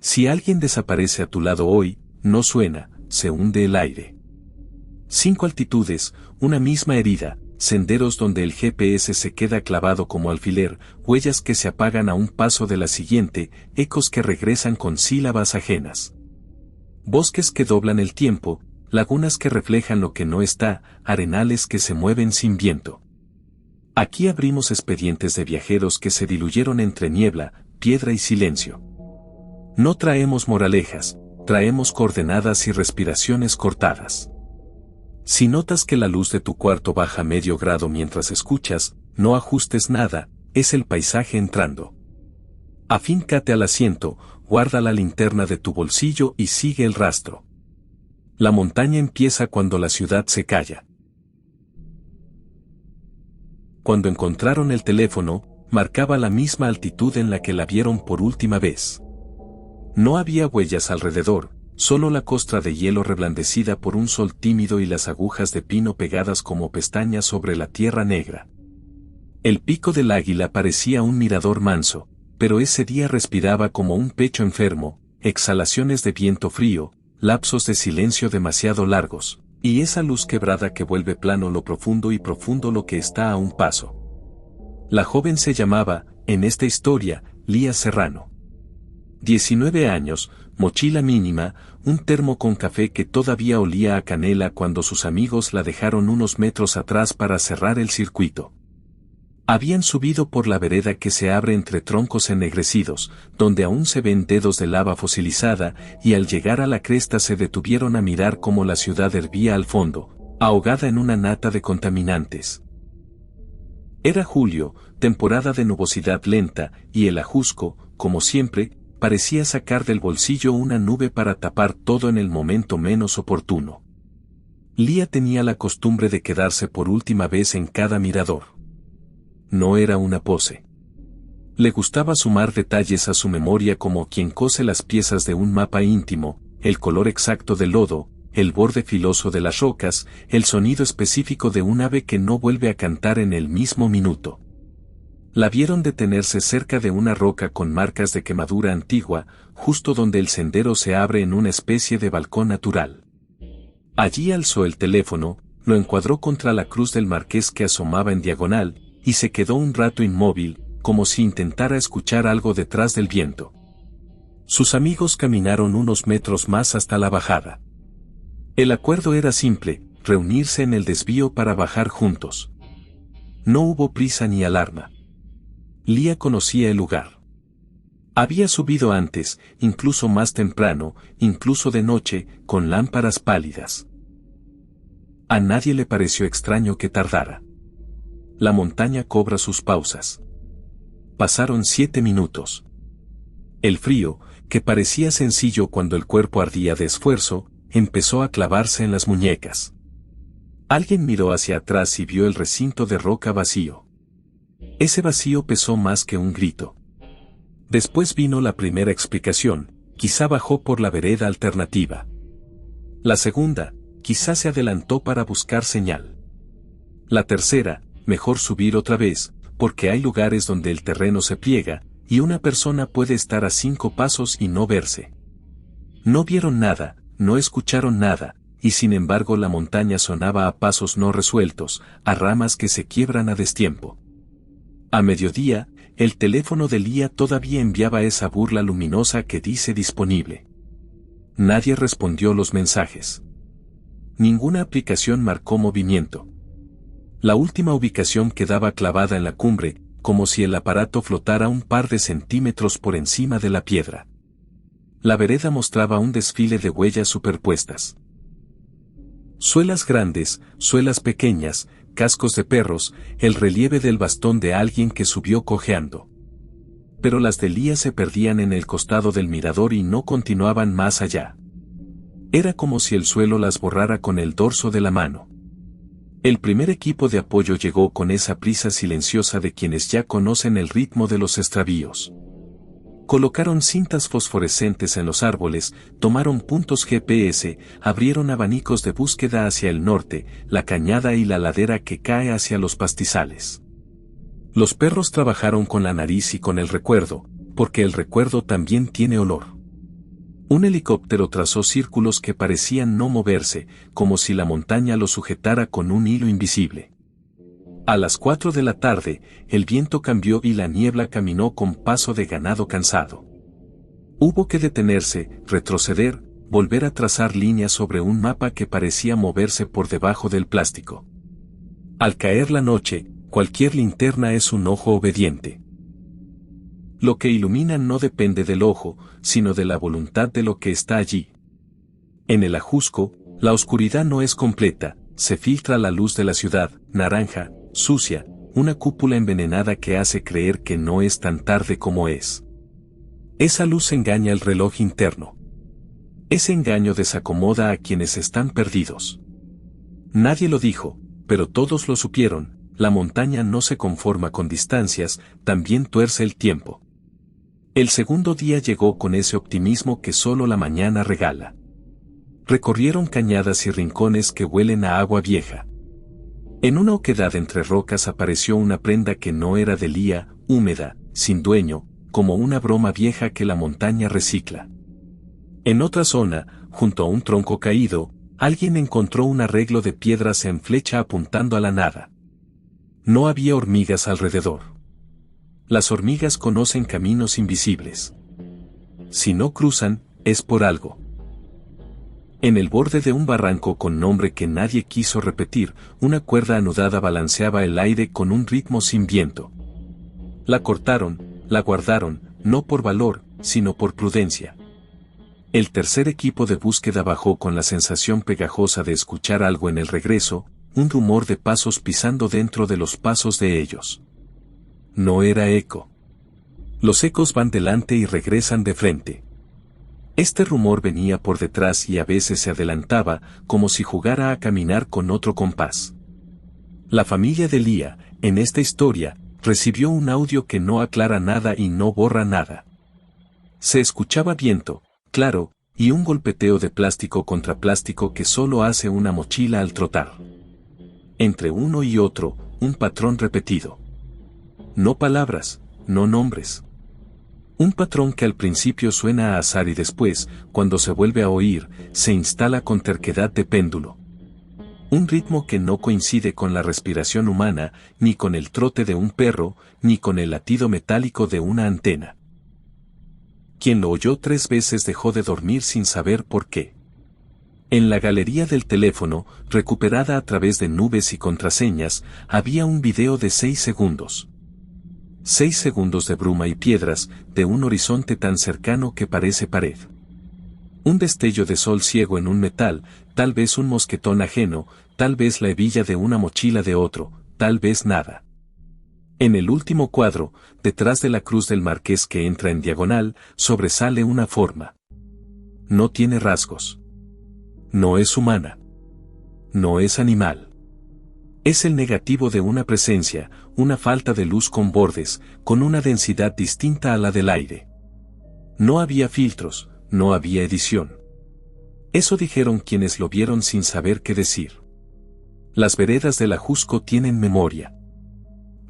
Si alguien desaparece a tu lado hoy, no suena, se hunde el aire. 5 altitudes, una misma herida, senderos donde el GPS se queda clavado como alfiler, huellas que se apagan a un paso de la siguiente, ecos que regresan con sílabas ajenas. Bosques que doblan el tiempo, lagunas que reflejan lo que no está, arenales que se mueven sin viento. Aquí abrimos expedientes de viajeros que se diluyeron entre niebla, piedra y silencio. No traemos moralejas, traemos coordenadas y respiraciones cortadas. Si notas que la luz de tu cuarto baja medio grado mientras escuchas, no ajustes nada, es el paisaje entrando. Afíncate al asiento, guarda la linterna de tu bolsillo y sigue el rastro. La montaña empieza cuando la ciudad se calla. Cuando encontraron el teléfono, marcaba la misma altitud en la que la vieron por última vez. No había huellas alrededor, solo la costra de hielo reblandecida por un sol tímido y las agujas de pino pegadas como pestañas sobre la tierra negra. El pico del águila parecía un mirador manso, pero ese día respiraba como un pecho enfermo, exhalaciones de viento frío, lapsos de silencio demasiado largos, y esa luz quebrada que vuelve plano lo profundo y profundo lo que está a un paso. La joven se llamaba, en esta historia, Lía Serrano. 19 años, mochila mínima, un termo con café que todavía olía a canela cuando sus amigos la dejaron unos metros atrás para cerrar el circuito. Habían subido por la vereda que se abre entre troncos ennegrecidos, donde aún se ven dedos de lava fosilizada, y al llegar a la cresta se detuvieron a mirar cómo la ciudad hervía al fondo, ahogada en una nata de contaminantes. Era julio, temporada de nubosidad lenta, y el ajusco, como siempre, parecía sacar del bolsillo una nube para tapar todo en el momento menos oportuno. Lía tenía la costumbre de quedarse por última vez en cada mirador. No era una pose. Le gustaba sumar detalles a su memoria como quien cose las piezas de un mapa íntimo, el color exacto del lodo, el borde filoso de las rocas, el sonido específico de un ave que no vuelve a cantar en el mismo minuto. La vieron detenerse cerca de una roca con marcas de quemadura antigua, justo donde el sendero se abre en una especie de balcón natural. Allí alzó el teléfono, lo encuadró contra la cruz del marqués que asomaba en diagonal, y se quedó un rato inmóvil, como si intentara escuchar algo detrás del viento. Sus amigos caminaron unos metros más hasta la bajada. El acuerdo era simple, reunirse en el desvío para bajar juntos. No hubo prisa ni alarma. Lía conocía el lugar. Había subido antes, incluso más temprano, incluso de noche, con lámparas pálidas. A nadie le pareció extraño que tardara. La montaña cobra sus pausas. Pasaron 7 minutos. El frío, que parecía sencillo cuando el cuerpo ardía de esfuerzo, empezó a clavarse en las muñecas. Alguien miró hacia atrás y vio el recinto de roca vacío. Ese vacío pesó más que un grito. Después vino la primera explicación, quizá bajó por la vereda alternativa. La segunda, quizá se adelantó para buscar señal. La tercera, mejor subir otra vez, porque hay lugares donde el terreno se pliega, y una persona puede estar a 5 pasos y no verse. No vieron nada, no escucharon nada, y sin embargo la montaña sonaba a pasos no resueltos, a ramas que se quiebran a destiempo. A mediodía, el teléfono de Lía todavía enviaba esa burla luminosa que dice disponible. Nadie respondió los mensajes. Ninguna aplicación marcó movimiento. La última ubicación quedaba clavada en la cumbre, como si el aparato flotara un par de centímetros por encima de la piedra. La vereda mostraba un desfile de huellas superpuestas. Suelas grandes, suelas pequeñas, cascos de perros, el relieve del bastón de alguien que subió cojeando. Pero las de Lía se perdían en el costado del mirador y no continuaban más allá. Era como si el suelo las borrara con el dorso de la mano. El primer equipo de apoyo llegó con esa prisa silenciosa de quienes ya conocen el ritmo de los extravíos. Colocaron cintas fosforescentes en los árboles, tomaron puntos GPS, abrieron abanicos de búsqueda hacia el norte, la cañada y la ladera que cae hacia los pastizales. Los perros trabajaron con la nariz y con el recuerdo, porque el recuerdo también tiene olor. Un helicóptero trazó círculos que parecían no moverse, como si la montaña lo sujetara con un hilo invisible. A las 4 de la tarde, el viento cambió y la niebla caminó con paso de ganado cansado. Hubo que detenerse, retroceder, volver a trazar líneas sobre un mapa que parecía moverse por debajo del plástico. Al caer la noche, cualquier linterna es un ojo obediente. Lo que ilumina no depende del ojo, sino de la voluntad de lo que está allí. En el Ajusco, la oscuridad no es completa, se filtra la luz de la ciudad, naranja, sucia, una cúpula envenenada que hace creer que no es tan tarde como es. Esa luz engaña el reloj interno. Ese engaño desacomoda a quienes están perdidos. Nadie lo dijo, pero todos lo supieron, la montaña no se conforma con distancias, también tuerce el tiempo. El segundo día llegó con ese optimismo que solo la mañana regala. Recorrieron cañadas y rincones que huelen a agua vieja. En una oquedad entre rocas apareció una prenda que no era de lía, húmeda, sin dueño, como una broma vieja que la montaña recicla. En otra zona, junto a un tronco caído, alguien encontró un arreglo de piedras en flecha apuntando a la nada. No había hormigas alrededor. Las hormigas conocen caminos invisibles. Si no cruzan, es por algo. En el borde de un barranco con nombre que nadie quiso repetir, una cuerda anudada balanceaba el aire con un ritmo sin viento. La cortaron, la guardaron, no por valor, sino por prudencia. El tercer equipo de búsqueda bajó con la sensación pegajosa de escuchar algo en el regreso, un rumor de pasos pisando dentro de los pasos de ellos. No era eco. Los ecos van delante y regresan de frente. Este rumor venía por detrás y a veces se adelantaba, como si jugara a caminar con otro compás. La familia de Lía, en esta historia, recibió un audio que no aclara nada y no borra nada. Se escuchaba viento, claro, y un golpeteo de plástico contra plástico que solo hace una mochila al trotar. Entre uno y otro, un patrón repetido. No palabras, no nombres. Un patrón que al principio suena a azar y después, cuando se vuelve a oír, se instala con terquedad de péndulo. Un ritmo que no coincide con la respiración humana, ni con el trote de un perro, ni con el latido metálico de una antena. Quien lo oyó 3 veces dejó de dormir sin saber por qué. En la galería del teléfono, recuperada a través de nubes y contraseñas, había un video de 6 segundos. 6 segundos de bruma y piedras, de un horizonte tan cercano que parece pared. Un destello de sol ciego en un metal, tal vez un mosquetón ajeno, tal vez la hebilla de una mochila de otro, tal vez nada. En el último cuadro, detrás de la cruz del Marqués que entra en diagonal, sobresale una forma. No tiene rasgos. No es humana. No es animal. Es el negativo de una presencia, una falta de luz con bordes, con una densidad distinta a la del aire. No había filtros, no había edición. Eso dijeron quienes lo vieron sin saber qué decir. Las veredas del Ajusco tienen memoria.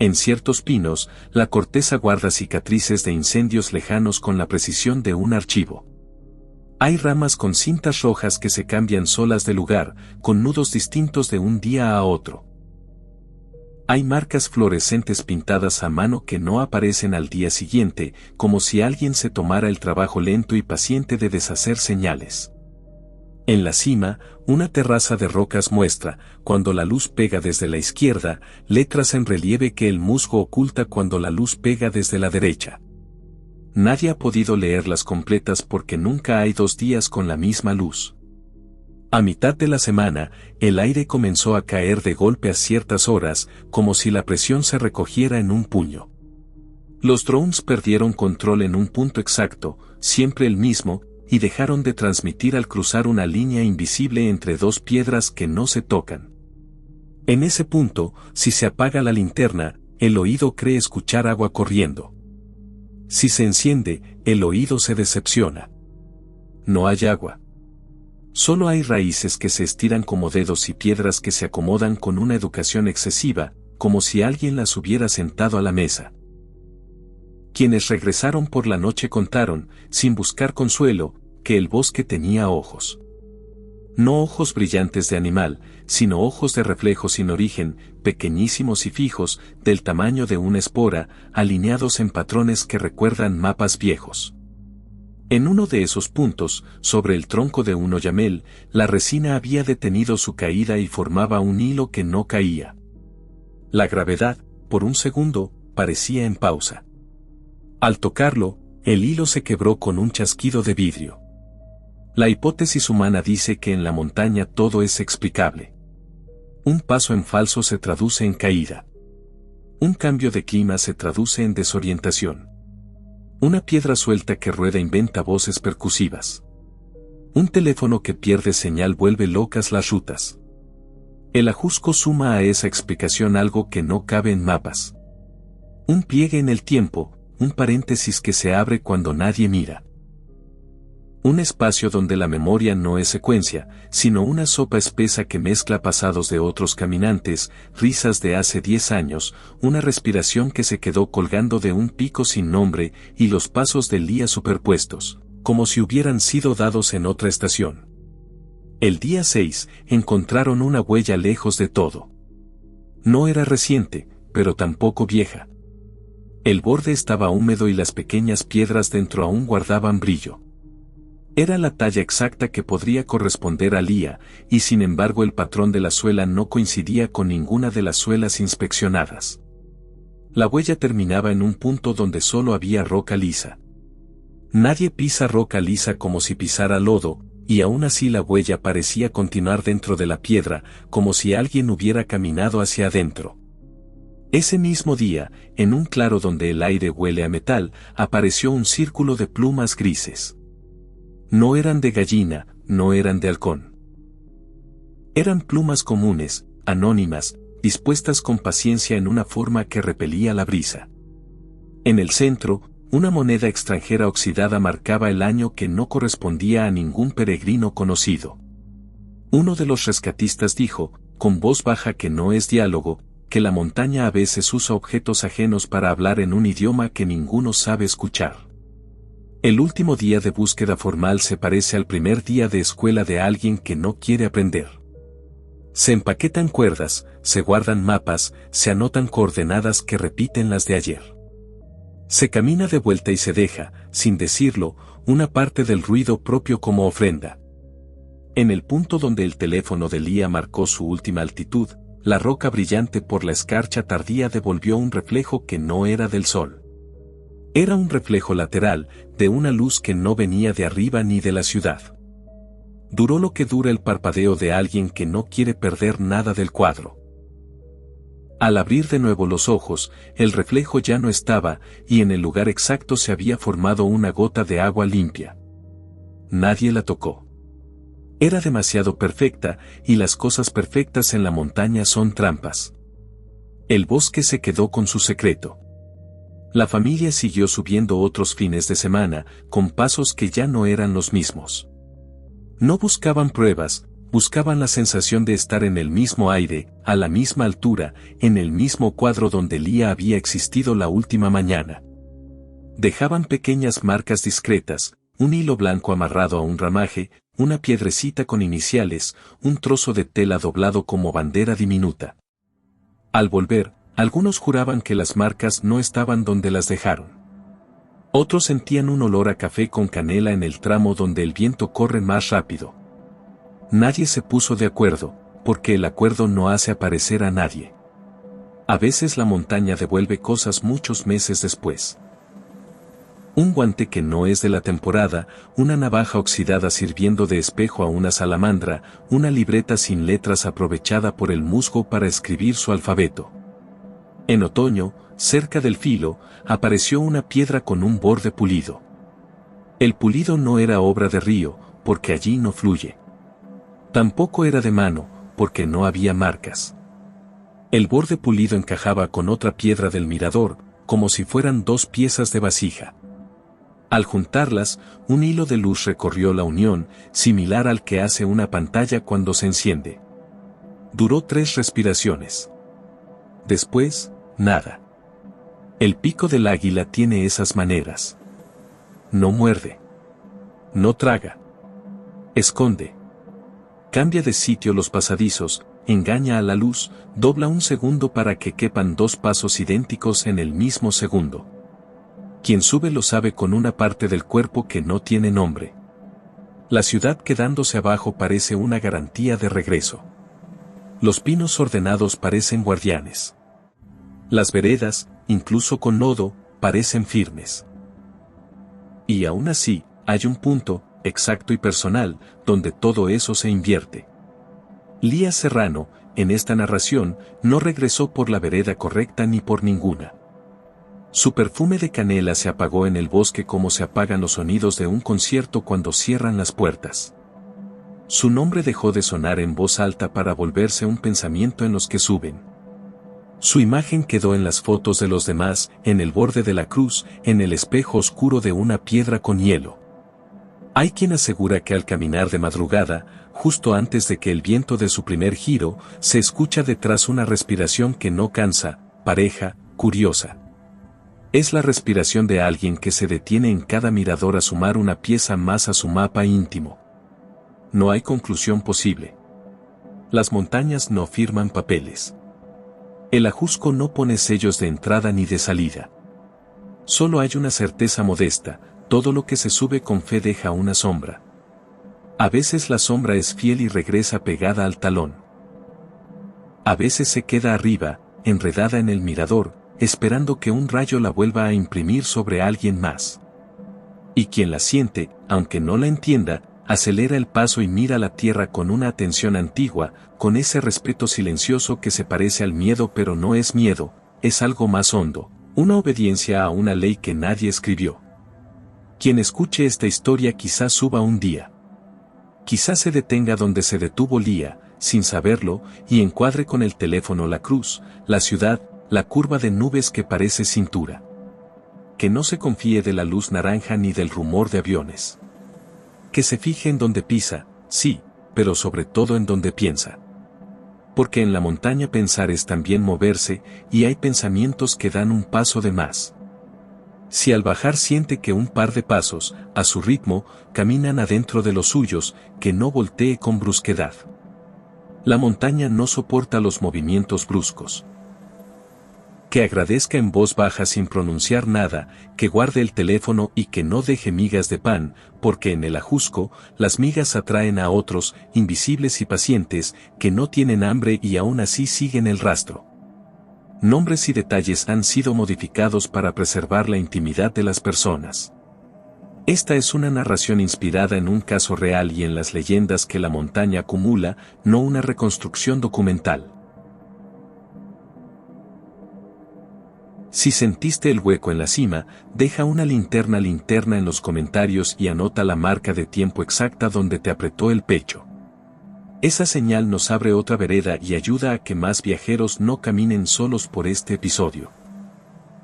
En ciertos pinos, la corteza guarda cicatrices de incendios lejanos con la precisión de un archivo. Hay ramas con cintas rojas que se cambian solas de lugar, con nudos distintos de un día a otro. Hay marcas fluorescentes pintadas a mano que no aparecen al día siguiente, como si alguien se tomara el trabajo lento y paciente de deshacer señales. En la cima, una terraza de rocas muestra, cuando la luz pega desde la izquierda, letras en relieve que el musgo oculta cuando la luz pega desde la derecha. Nadie ha podido leerlas completas porque nunca hay 2 días con la misma luz. A mitad de la semana, el aire comenzó a caer de golpe a ciertas horas, como si la presión se recogiera en un puño. Los drones perdieron control en un punto exacto, siempre el mismo, y dejaron de transmitir al cruzar una línea invisible entre 2 piedras que no se tocan. En ese punto, si se apaga la linterna, el oído cree escuchar agua corriendo. Si se enciende, el oído se decepciona. No hay agua. Solo hay raíces que se estiran como dedos y piedras que se acomodan con una educación excesiva, como si alguien las hubiera sentado a la mesa. Quienes regresaron por la noche contaron, sin buscar consuelo, que el bosque tenía ojos. No ojos brillantes de animal, sino ojos de reflejo sin origen, pequeñísimos y fijos, del tamaño de una espora, alineados en patrones que recuerdan mapas viejos. En uno de esos puntos, sobre el tronco de un oyamel, la resina había detenido su caída y formaba un hilo que no caía. La gravedad, por un segundo, parecía en pausa. Al tocarlo, el hilo se quebró con un chasquido de vidrio. La hipótesis humana dice que en la montaña todo es explicable. Un paso en falso se traduce en caída. Un cambio de clima se traduce en desorientación. Una piedra suelta que rueda inventa voces percusivas. Un teléfono que pierde señal vuelve locas las rutas. El ajusco suma a esa explicación algo que no cabe en mapas. Un pliegue en el tiempo, un paréntesis que se abre cuando nadie mira. Un espacio donde la memoria no es secuencia, sino una sopa espesa que mezcla pasados de otros caminantes, risas de hace 10 años, una respiración que se quedó colgando de un pico sin nombre y los pasos del día superpuestos, como si hubieran sido dados en otra estación. El día 6, encontraron una huella lejos de todo. No era reciente, pero tampoco vieja. El borde estaba húmedo y las pequeñas piedras dentro aún guardaban brillo. Era la talla exacta que podría corresponder a Lía, y sin embargo el patrón de la suela no coincidía con ninguna de las suelas inspeccionadas. La huella terminaba en un punto donde solo había roca lisa. Nadie pisa roca lisa como si pisara lodo, y aún así la huella parecía continuar dentro de la piedra, como si alguien hubiera caminado hacia adentro. Ese mismo día, en un claro donde el aire huele a metal, apareció un círculo de plumas grises. No eran de gallina, no eran de halcón. Eran plumas comunes, anónimas, dispuestas con paciencia en una forma que repelía la brisa. En el centro, una moneda extranjera oxidada marcaba el año que no correspondía a ningún peregrino conocido. Uno de los rescatistas dijo, con voz baja que no es diálogo, que la montaña a veces usa objetos ajenos para hablar en un idioma que ninguno sabe escuchar. El último día de búsqueda formal se parece al primer día de escuela de alguien que no quiere aprender. Se empaquetan cuerdas, se guardan mapas, se anotan coordenadas que repiten las de ayer. Se camina de vuelta y se deja, sin decirlo, una parte del ruido propio como ofrenda. En el punto donde el teléfono de Lía marcó su última altitud, la roca brillante por la escarcha tardía devolvió un reflejo que no era del sol. Era un reflejo lateral, de una luz que no venía de arriba ni de la ciudad. Duró lo que dura el parpadeo de alguien que no quiere perder nada del cuadro. Al abrir de nuevo los ojos, el reflejo ya no estaba, y en el lugar exacto se había formado una gota de agua limpia. Nadie la tocó. Era demasiado perfecta, y las cosas perfectas en la montaña son trampas. El bosque se quedó con su secreto. La familia siguió subiendo otros fines de semana, con pasos que ya no eran los mismos. No buscaban pruebas, buscaban la sensación de estar en el mismo aire, a la misma altura, en el mismo cuadro donde Lía había existido la última mañana. Dejaban pequeñas marcas discretas, un hilo blanco amarrado a un ramaje, una piedrecita con iniciales, un trozo de tela doblado como bandera diminuta. Al volver, algunos juraban que las marcas no estaban donde las dejaron. Otros sentían un olor a café con canela en el tramo donde el viento corre más rápido. Nadie se puso de acuerdo, porque el acuerdo no hace aparecer a nadie. A veces la montaña devuelve cosas muchos meses después. Un guante que no es de la temporada, una navaja oxidada sirviendo de espejo a una salamandra, una libreta sin letras aprovechada por el musgo para escribir su alfabeto. En otoño, cerca del filo, apareció una piedra con un borde pulido. El pulido no era obra de río, porque allí no fluye. Tampoco era de mano, porque no había marcas. El borde pulido encajaba con otra piedra del mirador, como si fueran dos piezas de vasija. Al juntarlas, un hilo de luz recorrió la unión, similar al que hace una pantalla cuando se enciende. Duró 3 respiraciones. Después, nada. El pico del águila tiene esas maneras. No muerde. No traga. Esconde. Cambia de sitio los pasadizos, engaña a la luz, dobla un segundo para que quepan dos pasos idénticos en el mismo segundo. Quien sube lo sabe con una parte del cuerpo que no tiene nombre. La ciudad quedándose abajo parece una garantía de regreso. Los pinos ordenados parecen guardianes. Las veredas, incluso con lodo, parecen firmes. Y aún así, hay un punto, exacto y personal, donde todo eso se invierte. Lía Serrano, en esta narración, no regresó por la vereda correcta ni por ninguna. Su perfume de canela se apagó en el bosque como se apagan los sonidos de un concierto cuando cierran las puertas. Su nombre dejó de sonar en voz alta para volverse un pensamiento en los que suben. Su imagen quedó en las fotos de los demás, en el borde de la cruz, en el espejo oscuro de una piedra con hielo. Hay quien asegura que al caminar de madrugada, justo antes de que el viento dé su primer giro, se escucha detrás una respiración que no cansa, pareja, curiosa. Es la respiración de alguien que se detiene en cada mirador a sumar una pieza más a su mapa íntimo. No hay conclusión posible. Las montañas no firman papeles. El Ajusco no pone sellos de entrada ni de salida. Solo hay una certeza modesta, todo lo que se sube con fe deja una sombra. A veces la sombra es fiel y regresa pegada al talón. A veces se queda arriba, enredada en el mirador, esperando que un rayo la vuelva a imprimir sobre alguien más. Y quien la siente, aunque no la entienda, acelera el paso y mira la tierra con una atención antigua, con ese respeto silencioso que se parece al miedo pero no es miedo, es algo más hondo, una obediencia a una ley que nadie escribió. Quien escuche esta historia quizás suba un día. Quizás se detenga donde se detuvo Lía, sin saberlo, y encuadre con el teléfono la cruz, la ciudad, la curva de nubes que parece cintura. Que no se confíe de la luz naranja ni del rumor de aviones. Que se fije en donde pisa, sí, pero sobre todo en donde piensa. Porque en la montaña pensar es también moverse, y hay pensamientos que dan un paso de más. Si al bajar siente que un par de pasos, a su ritmo, caminan adentro de los suyos, que no voltee con brusquedad. La montaña no soporta los movimientos bruscos. Que agradezca en voz baja sin pronunciar nada, que guarde el teléfono y que no deje migas de pan, porque en el Ajusco, las migas atraen a otros, invisibles y pacientes, que no tienen hambre y aún así siguen el rastro. Nombres y detalles han sido modificados para preservar la intimidad de las personas. Esta es una narración inspirada en un caso real y en las leyendas que la montaña acumula, no una reconstrucción documental. Si sentiste el hueco en la cima, deja una linterna en los comentarios y anota la marca de tiempo exacta donde te apretó el pecho. Esa señal nos abre otra vereda y ayuda a que más viajeros no caminen solos por este episodio.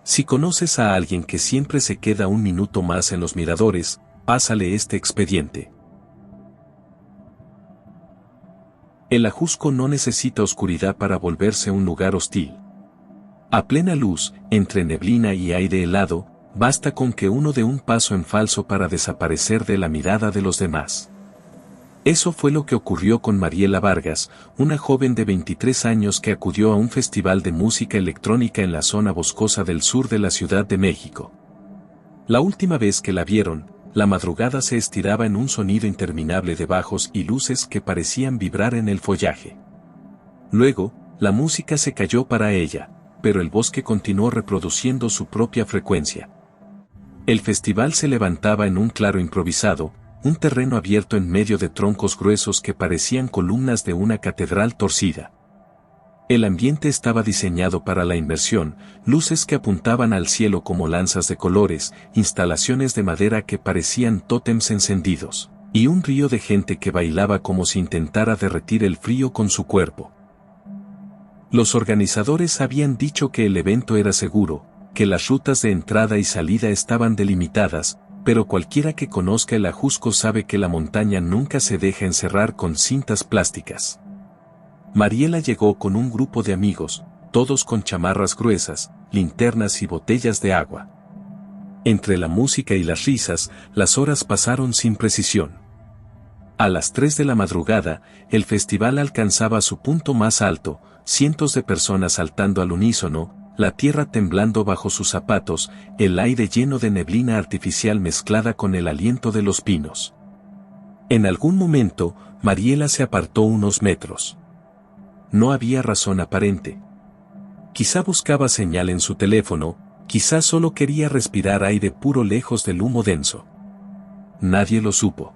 Si conoces a alguien que siempre se queda un minuto más en los miradores, pásale este expediente. El Ajusco no necesita oscuridad para volverse un lugar hostil. A plena luz, entre neblina y aire helado, basta con que uno dé un paso en falso para desaparecer de la mirada de los demás. Eso fue lo que ocurrió con Mariela Vargas, una joven de 23 años que acudió a un festival de música electrónica en la zona boscosa del sur de la Ciudad de México. La última vez que la vieron, la madrugada se estiraba en un sonido interminable de bajos y luces que parecían vibrar en el follaje. Luego, la música se cayó para ella, pero el bosque continuó reproduciendo su propia frecuencia. El festival se levantaba en un claro improvisado, un terreno abierto en medio de troncos gruesos que parecían columnas de una catedral torcida. El ambiente estaba diseñado para la inmersión, luces que apuntaban al cielo como lanzas de colores, instalaciones de madera que parecían tótems encendidos, y un río de gente que bailaba como si intentara derretir el frío con su cuerpo. Los organizadores habían dicho que el evento era seguro, que las rutas de entrada y salida estaban delimitadas, pero cualquiera que conozca el Ajusco sabe que la montaña nunca se deja encerrar con cintas plásticas. Mariela llegó con un grupo de amigos, todos con chamarras gruesas, linternas y botellas de agua. Entre la música y las risas, las horas pasaron sin precisión. A las 3 de la madrugada, el festival alcanzaba su punto más alto, cientos de personas saltando al unísono, la tierra temblando bajo sus zapatos, el aire lleno de neblina artificial mezclada con el aliento de los pinos. En algún momento, Mariela se apartó unos metros. No había razón aparente. Quizá buscaba señal en su teléfono, quizá solo quería respirar aire puro lejos del humo denso. Nadie lo supo.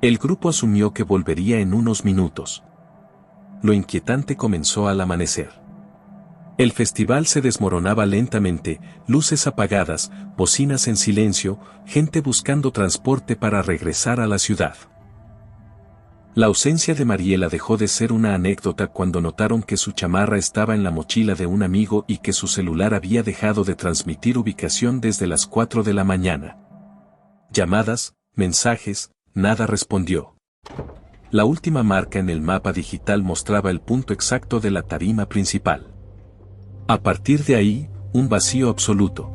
El grupo asumió que volvería en unos minutos. Lo inquietante comenzó al amanecer. El festival se desmoronaba lentamente, luces apagadas, bocinas en silencio, gente buscando transporte para regresar a la ciudad. La ausencia de Mariela dejó de ser una anécdota cuando notaron que su chamarra estaba en la mochila de un amigo y que su celular había dejado de transmitir ubicación desde las 4 de la mañana. Llamadas, mensajes, nada respondió. La última marca en el mapa digital mostraba el punto exacto de la tarima principal. A partir de ahí, un vacío absoluto.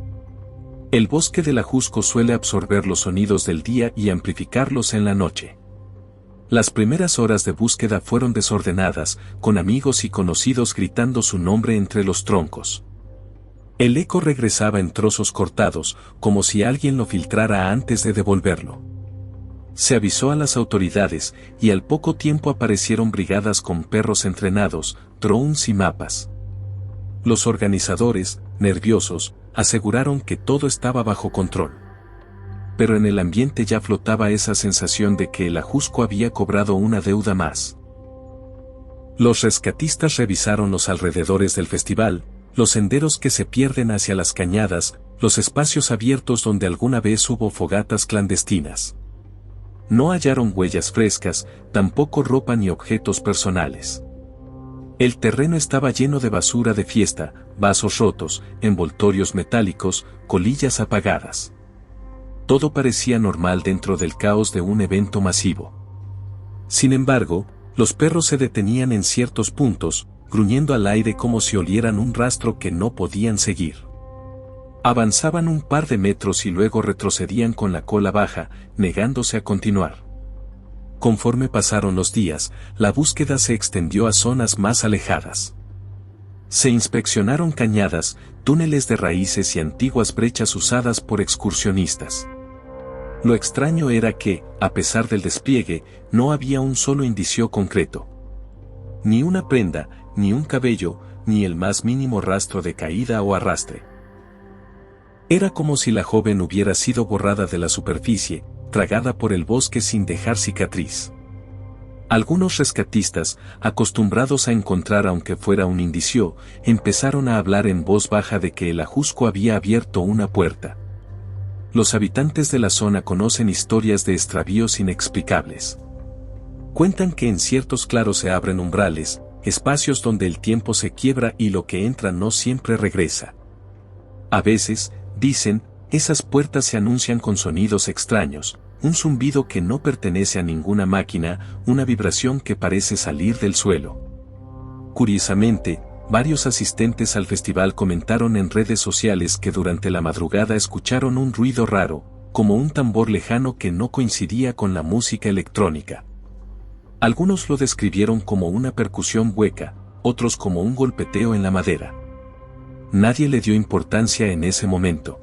El bosque del Ajusco suele absorber los sonidos del día y amplificarlos en la noche. Las primeras horas de búsqueda fueron desordenadas, con amigos y conocidos gritando su nombre entre los troncos. El eco regresaba en trozos cortados, como si alguien lo filtrara antes de devolverlo. Se avisó a las autoridades, y al poco tiempo aparecieron brigadas con perros entrenados, drones y mapas. Los organizadores, nerviosos, aseguraron que todo estaba bajo control. Pero en el ambiente ya flotaba esa sensación de que el Ajusco había cobrado una deuda más. Los rescatistas revisaron los alrededores del festival, los senderos que se pierden hacia las cañadas, los espacios abiertos donde alguna vez hubo fogatas clandestinas. No hallaron huellas frescas, tampoco ropa ni objetos personales. El terreno estaba lleno de basura de fiesta, vasos rotos, envoltorios metálicos, colillas apagadas. Todo parecía normal dentro del caos de un evento masivo. Sin embargo, los perros se detenían en ciertos puntos, gruñendo al aire como si olieran un rastro que no podían seguir. Avanzaban un par de metros y luego retrocedían con la cola baja, negándose a continuar. Conforme pasaron los días, la búsqueda se extendió a zonas más alejadas. Se inspeccionaron cañadas, túneles de raíces y antiguas brechas usadas por excursionistas. Lo extraño era que, a pesar del despliegue, no había un solo indicio concreto. Ni una prenda, ni un cabello, ni el más mínimo rastro de caída o arrastre. Era como si la joven hubiera sido borrada de la superficie, tragada por el bosque sin dejar cicatriz. Algunos rescatistas, acostumbrados a encontrar aunque fuera un indicio, empezaron a hablar en voz baja de que el Ajusco había abierto una puerta. Los habitantes de la zona conocen historias de extravíos inexplicables. Cuentan que en ciertos claros se abren umbrales, espacios donde el tiempo se quiebra y lo que entra no siempre regresa. A veces, dicen, esas puertas se anuncian con sonidos extraños, un zumbido que no pertenece a ninguna máquina, una vibración que parece salir del suelo. Curiosamente, varios asistentes al festival comentaron en redes sociales que durante la madrugada escucharon un ruido raro, como un tambor lejano que no coincidía con la música electrónica. Algunos lo describieron como una percusión hueca, otros como un golpeteo en la madera. Nadie le dio importancia en ese momento.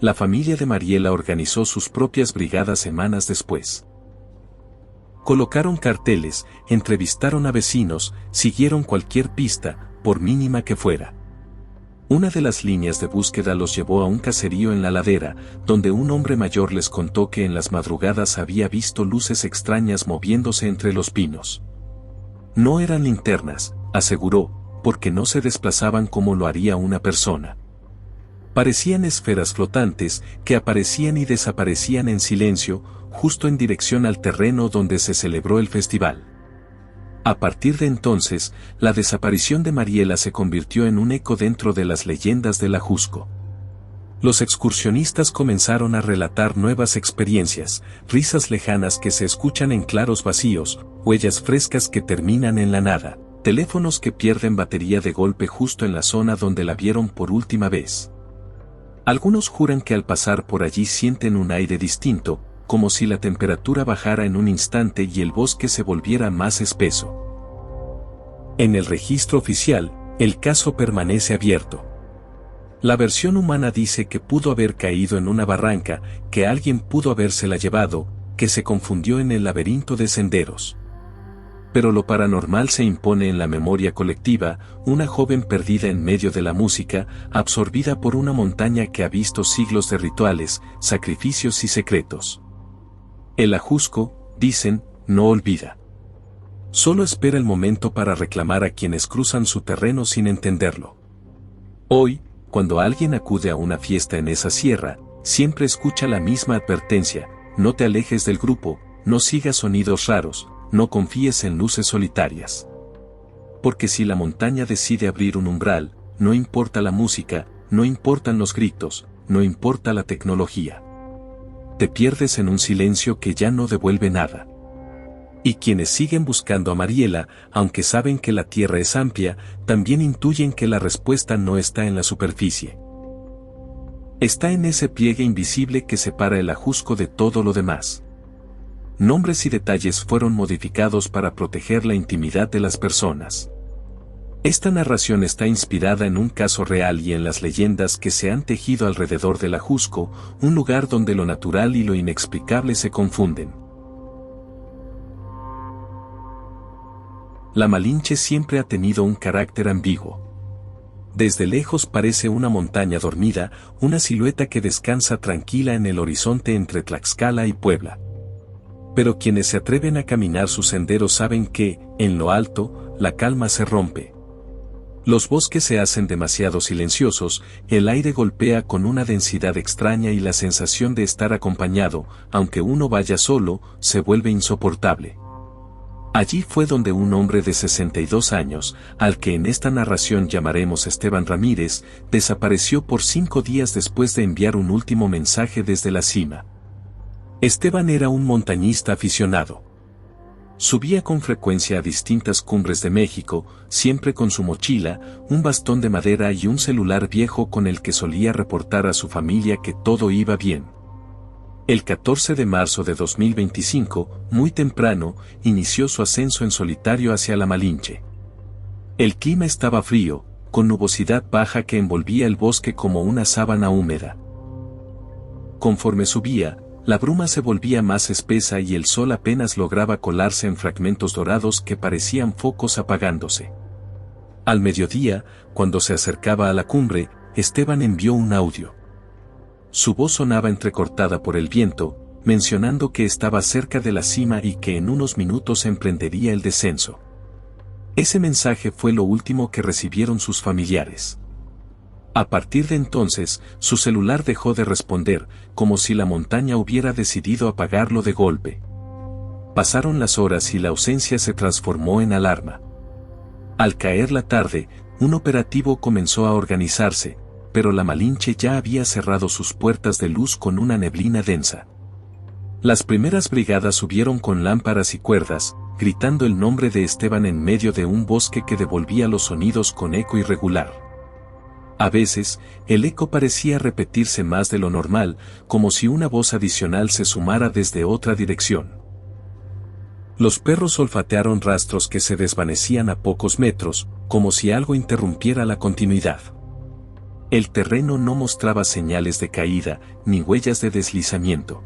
La familia de Mariela organizó sus propias brigadas semanas después. Colocaron carteles, entrevistaron a vecinos, siguieron cualquier pista, por mínima que fuera. Una de las líneas de búsqueda los llevó a un caserío en la ladera, donde un hombre mayor les contó que en las madrugadas había visto luces extrañas moviéndose entre los pinos. No eran linternas, aseguró, porque no se desplazaban como lo haría una persona. Parecían esferas flotantes, que aparecían y desaparecían en silencio, justo en dirección al terreno donde se celebró el festival. A partir de entonces, la desaparición de Mariela se convirtió en un eco dentro de las leyendas del Ajusco. Los excursionistas comenzaron a relatar nuevas experiencias, risas lejanas que se escuchan en claros vacíos, huellas frescas que terminan en la nada, teléfonos que pierden batería de golpe justo en la zona donde la vieron por última vez. Algunos juran que al pasar por allí sienten un aire distinto, como si la temperatura bajara en un instante y el bosque se volviera más espeso. En el registro oficial, el caso permanece abierto. La versión humana dice que pudo haber caído en una barranca, que alguien pudo habérsela llevado, que se confundió en el laberinto de senderos. Pero lo paranormal se impone en la memoria colectiva, una joven perdida en medio de la música, absorbida por una montaña que ha visto siglos de rituales, sacrificios y secretos. El Ajusco, dicen, no olvida. Solo espera el momento para reclamar a quienes cruzan su terreno sin entenderlo. Hoy, cuando alguien acude a una fiesta en esa sierra, siempre escucha la misma advertencia: no te alejes del grupo, no sigas sonidos raros, no confíes en luces solitarias. Porque si la montaña decide abrir un umbral, no importa la música, no importan los gritos, no importa la tecnología. Te pierdes en un silencio que ya no devuelve nada. Y quienes siguen buscando a Mariela, aunque saben que la tierra es amplia, también intuyen que la respuesta no está en la superficie. Está en ese pliegue invisible que separa el Ajusco de todo lo demás. Nombres y detalles fueron modificados para proteger la intimidad de las personas. Esta narración está inspirada en un caso real y en las leyendas que se han tejido alrededor del Ajusco, un lugar donde lo natural y lo inexplicable se confunden. La Malinche siempre ha tenido un carácter ambiguo. Desde lejos parece una montaña dormida, una silueta que descansa tranquila en el horizonte entre Tlaxcala y Puebla. Pero quienes se atreven a caminar sus senderos saben que, en lo alto, la calma se rompe. Los bosques se hacen demasiado silenciosos, el aire golpea con una densidad extraña y la sensación de estar acompañado, aunque uno vaya solo, se vuelve insoportable. Allí fue donde un hombre de 62 años, al que en esta narración llamaremos Esteban Ramírez, desapareció por 5 días después de enviar un último mensaje desde la cima. Esteban era un montañista aficionado. Subía con frecuencia a distintas cumbres de México, siempre con su mochila, un bastón de madera y un celular viejo con el que solía reportar a su familia que todo iba bien. El 14 de marzo de 2025, muy temprano, inició su ascenso en solitario hacia la Malinche. El clima estaba frío, con nubosidad baja que envolvía el bosque como una sábana húmeda. Conforme subía, la bruma se volvía más espesa y el sol apenas lograba colarse en fragmentos dorados que parecían focos apagándose. Al mediodía, cuando se acercaba a la cumbre, Esteban envió un audio. Su voz sonaba entrecortada por el viento, mencionando que estaba cerca de la cima y que en unos minutos emprendería el descenso. Ese mensaje fue lo último que recibieron sus familiares. A partir de entonces, su celular dejó de responder, como si la montaña hubiera decidido apagarlo de golpe. Pasaron las horas y la ausencia se transformó en alarma. Al caer la tarde, un operativo comenzó a organizarse, pero la Malinche ya había cerrado sus puertas de luz con una neblina densa. Las primeras brigadas subieron con lámparas y cuerdas, gritando el nombre de Esteban en medio de un bosque que devolvía los sonidos con eco irregular. A veces, el eco parecía repetirse más de lo normal, como si una voz adicional se sumara desde otra dirección. Los perros olfatearon rastros que se desvanecían a pocos metros, como si algo interrumpiera la continuidad. El terreno no mostraba señales de caída, ni huellas de deslizamiento.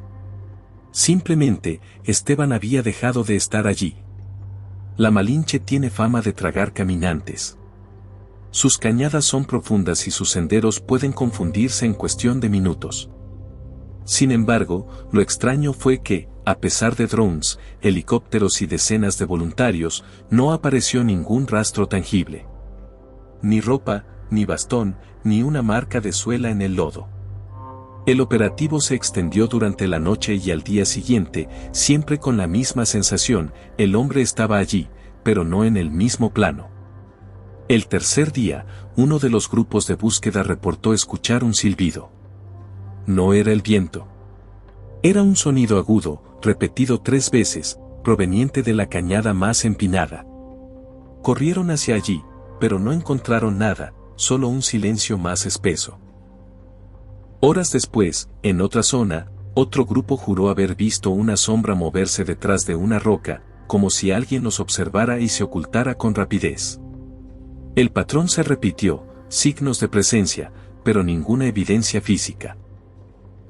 Simplemente, Esteban había dejado de estar allí. La Malinche tiene fama de tragar caminantes. Sus cañadas son profundas y sus senderos pueden confundirse en cuestión de minutos. Sin embargo, lo extraño fue que, a pesar de drones, helicópteros y decenas de voluntarios, no apareció ningún rastro tangible. Ni ropa, ni bastón, ni una marca de suela en el lodo. El operativo se extendió durante la noche y al día siguiente, siempre con la misma sensación, el hombre estaba allí, pero no en el mismo plano. El tercer día, uno de los grupos de búsqueda reportó escuchar un silbido. No era el viento. Era un sonido agudo, repetido 3 veces, proveniente de la cañada más empinada. Corrieron hacia allí, pero no encontraron nada, solo un silencio más espeso. Horas después, en otra zona, otro grupo juró haber visto una sombra moverse detrás de una roca, como si alguien los observara y se ocultara con rapidez. El patrón se repitió, signos de presencia, pero ninguna evidencia física.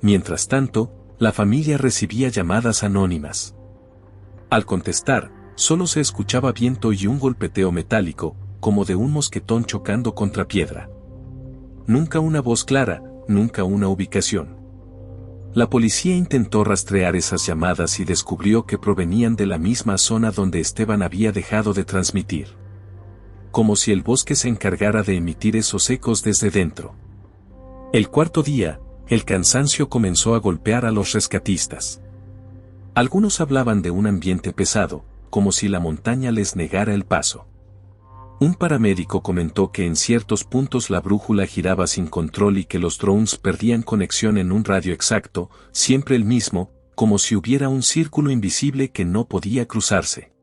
Mientras tanto, la familia recibía llamadas anónimas. Al contestar, solo se escuchaba viento y un golpeteo metálico, como de un mosquetón chocando contra piedra. Nunca una voz clara, nunca una ubicación. La policía intentó rastrear esas llamadas y descubrió que provenían de la misma zona donde Esteban había dejado de transmitir. Como si el bosque se encargara de emitir esos ecos desde dentro. El cuarto día, el cansancio comenzó a golpear a los rescatistas. Algunos hablaban de un ambiente pesado, como si la montaña les negara el paso. Un paramédico comentó que en ciertos puntos la brújula giraba sin control y que los drones perdían conexión en un radio exacto, siempre el mismo, como si hubiera un círculo invisible que no podía cruzarse.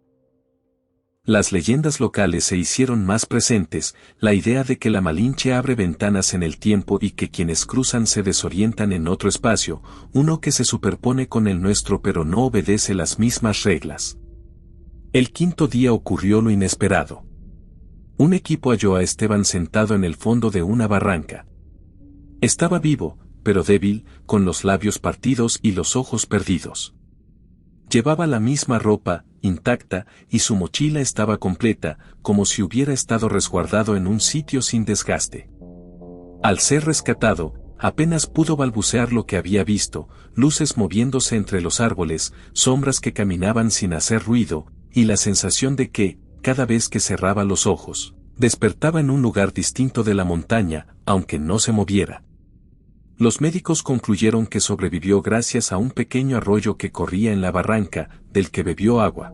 Las leyendas locales se hicieron más presentes, la idea de que la Malinche abre ventanas en el tiempo y que quienes cruzan se desorientan en otro espacio, uno que se superpone con el nuestro pero no obedece las mismas reglas. El quinto día ocurrió lo inesperado. Un equipo halló a Esteban sentado en el fondo de una barranca. Estaba vivo, pero débil, con los labios partidos y los ojos perdidos. Llevaba la misma ropa, intacta, y su mochila estaba completa, como si hubiera estado resguardado en un sitio sin desgaste. Al ser rescatado, apenas pudo balbucear lo que había visto, luces moviéndose entre los árboles, sombras que caminaban sin hacer ruido, y la sensación de que, cada vez que cerraba los ojos, despertaba en un lugar distinto de la montaña, aunque no se moviera. Los médicos concluyeron que sobrevivió gracias a un pequeño arroyo que corría en la barranca, del que bebió agua.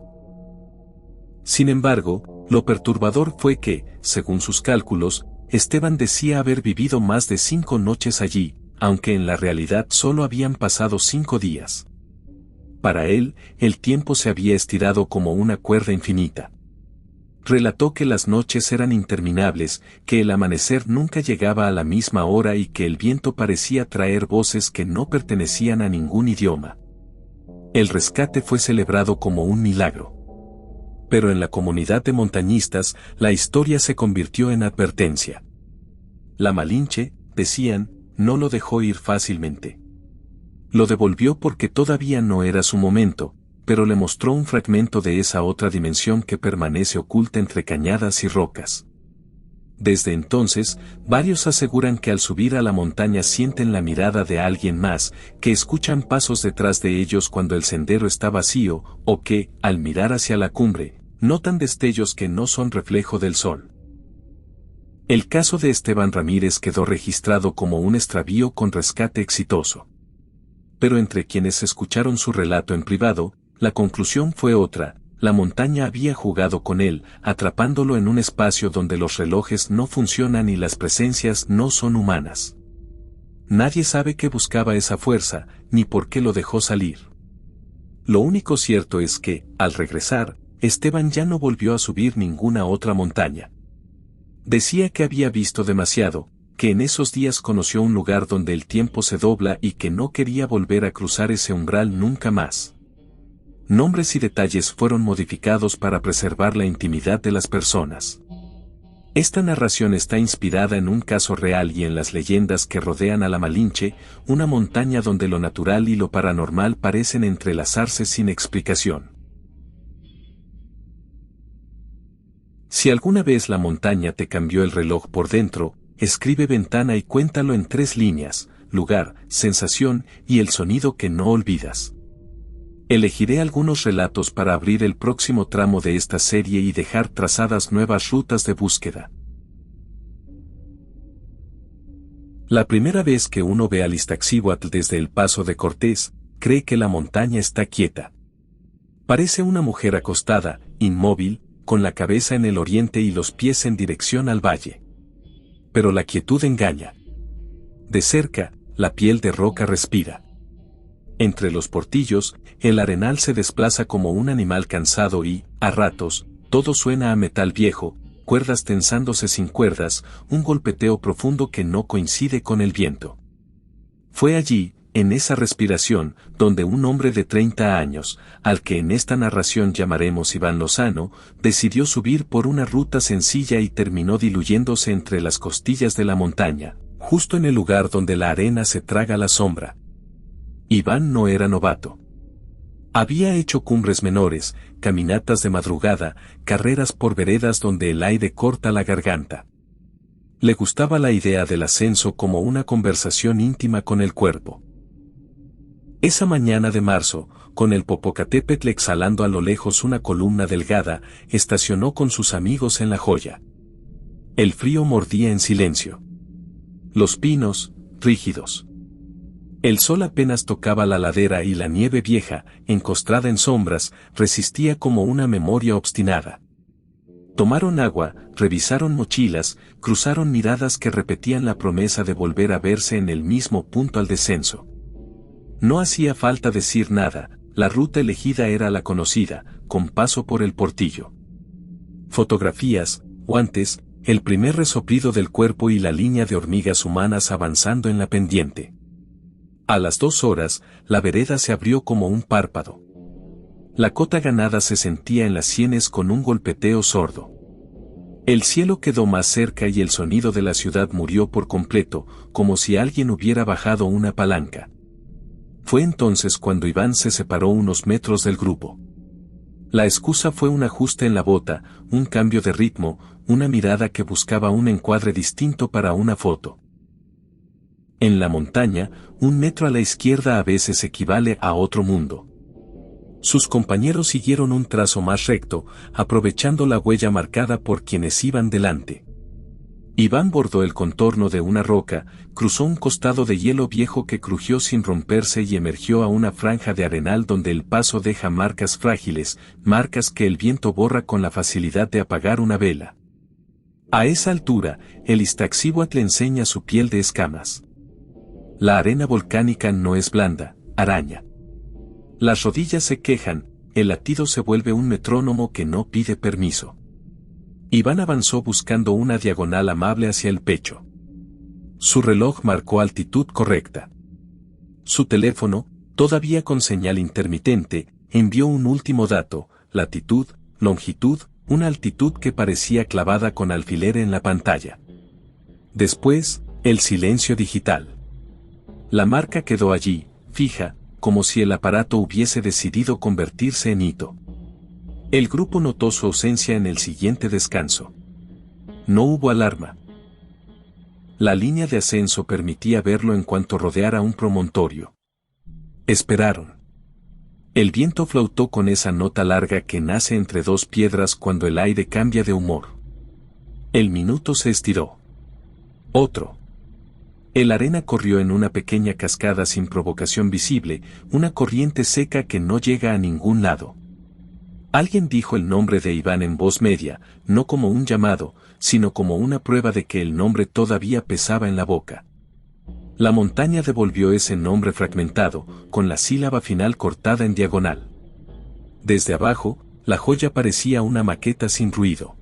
Sin embargo, lo perturbador fue que, según sus cálculos, Esteban decía haber vivido más de 5 noches allí, aunque en la realidad solo habían pasado 5 días. Para él, el tiempo se había estirado como una cuerda infinita. Relató que las noches eran interminables, que el amanecer nunca llegaba a la misma hora y que el viento parecía traer voces que no pertenecían a ningún idioma. El rescate fue celebrado como un milagro. Pero en la comunidad de montañistas, la historia se convirtió en advertencia. La Malinche, decían, no lo dejó ir fácilmente. Lo devolvió porque todavía no era su momento, pero le mostró un fragmento de esa otra dimensión que permanece oculta entre cañadas y rocas. Desde entonces, varios aseguran que al subir a la montaña sienten la mirada de alguien más, que escuchan pasos detrás de ellos cuando el sendero está vacío, o que, al mirar hacia la cumbre, notan destellos que no son reflejo del sol. El caso de Esteban Ramírez quedó registrado como un extravío con rescate exitoso. Pero entre quienes escucharon su relato en privado, la conclusión fue otra: la montaña había jugado con él, atrapándolo en un espacio donde los relojes no funcionan y las presencias no son humanas. Nadie sabe qué buscaba esa fuerza, ni por qué lo dejó salir. Lo único cierto es que, al regresar, Esteban ya no volvió a subir ninguna otra montaña. Decía que había visto demasiado, que en esos días conoció un lugar donde el tiempo se dobla y que no quería volver a cruzar ese umbral nunca más. Nombres y detalles fueron modificados para preservar la intimidad de las personas. Esta narración está inspirada en un caso real y en las leyendas que rodean a la Malinche, una montaña donde lo natural y lo paranormal parecen entrelazarse sin explicación. Si alguna vez la montaña te cambió el reloj por dentro, escribe ventana y cuéntalo en 3 líneas: lugar, sensación y el sonido que no olvidas. Elegiré algunos relatos para abrir el próximo tramo de esta serie y dejar trazadas nuevas rutas de búsqueda. La primera vez que uno ve al Iztaccíhuatl desde el Paso de Cortés, cree que la montaña está quieta. Parece una mujer acostada, inmóvil, con la cabeza en el oriente y los pies en dirección al valle. Pero la quietud engaña. De cerca, la piel de roca respira. Entre los portillos, el arenal se desplaza como un animal cansado y, a ratos, todo suena a metal viejo, cuerdas tensándose sin cuerdas, un golpeteo profundo que no coincide con el viento. Fue allí, en esa respiración, donde un hombre de 30 años, al que en esta narración llamaremos Iván Lozano, decidió subir por una ruta sencilla y terminó diluyéndose entre las costillas de la montaña, justo en el lugar donde la arena se traga la sombra. Iván no era novato. Había hecho cumbres menores, caminatas de madrugada, carreras por veredas donde el aire corta la garganta. Le gustaba la idea del ascenso como una conversación íntima con el cuerpo. Esa mañana de marzo, con el Popocatépetl exhalando a lo lejos una columna delgada, estacionó con sus amigos en La Joya. El frío mordía en silencio. Los pinos, rígidos. El sol apenas tocaba la ladera y la nieve vieja, encostrada en sombras, resistía como una memoria obstinada. Tomaron agua, revisaron mochilas, cruzaron miradas que repetían la promesa de volver a verse en el mismo punto al descenso. No hacía falta decir nada, la ruta elegida era la conocida, con paso por el Portillo. Fotografías, guantes, el primer resoplido del cuerpo y la línea de hormigas humanas avanzando en la pendiente. A las 2 horas, la vereda se abrió como un párpado. La cota ganada se sentía en las sienes con un golpeteo sordo. El cielo quedó más cerca y el sonido de la ciudad murió por completo, como si alguien hubiera bajado una palanca. Fue entonces cuando Iván se separó unos metros del grupo. La excusa fue un ajuste en la bota, un cambio de ritmo, una mirada que buscaba un encuadre distinto para una foto. En la montaña, 1 metro a la izquierda a veces equivale a otro mundo. Sus compañeros siguieron un trazo más recto, aprovechando la huella marcada por quienes iban delante. Iván bordó el contorno de una roca, cruzó un costado de hielo viejo que crujió sin romperse y emergió a una franja de arenal donde el paso deja marcas frágiles, marcas que el viento borra con la facilidad de apagar una vela. A esa altura, el Iztaccíhuatl enseña su piel de escamas. La arena volcánica no es blanda, araña. Las rodillas se quejan, el latido se vuelve un metrónomo que no pide permiso. Iván avanzó buscando una diagonal amable hacia el pecho. Su reloj marcó altitud correcta. Su teléfono, todavía con señal intermitente, envió un último dato, latitud, longitud, una altitud que parecía clavada con alfiler en la pantalla. Después, el silencio digital. La marca quedó allí, fija, como si el aparato hubiese decidido convertirse en hito. El grupo notó su ausencia en el siguiente descanso. No hubo alarma. La línea de ascenso permitía verlo en cuanto rodeara un promontorio. Esperaron. El viento flautó con esa nota larga que nace entre 2 piedras cuando el aire cambia de humor. El minuto se estiró. Otro. El arena corrió en una pequeña cascada sin provocación visible, una corriente seca que no llega a ningún lado. Alguien dijo el nombre de Iván en voz media, no como un llamado, sino como una prueba de que el nombre todavía pesaba en la boca. La montaña devolvió ese nombre fragmentado, con la sílaba final cortada en diagonal. Desde abajo, La Joya parecía una maqueta sin ruido.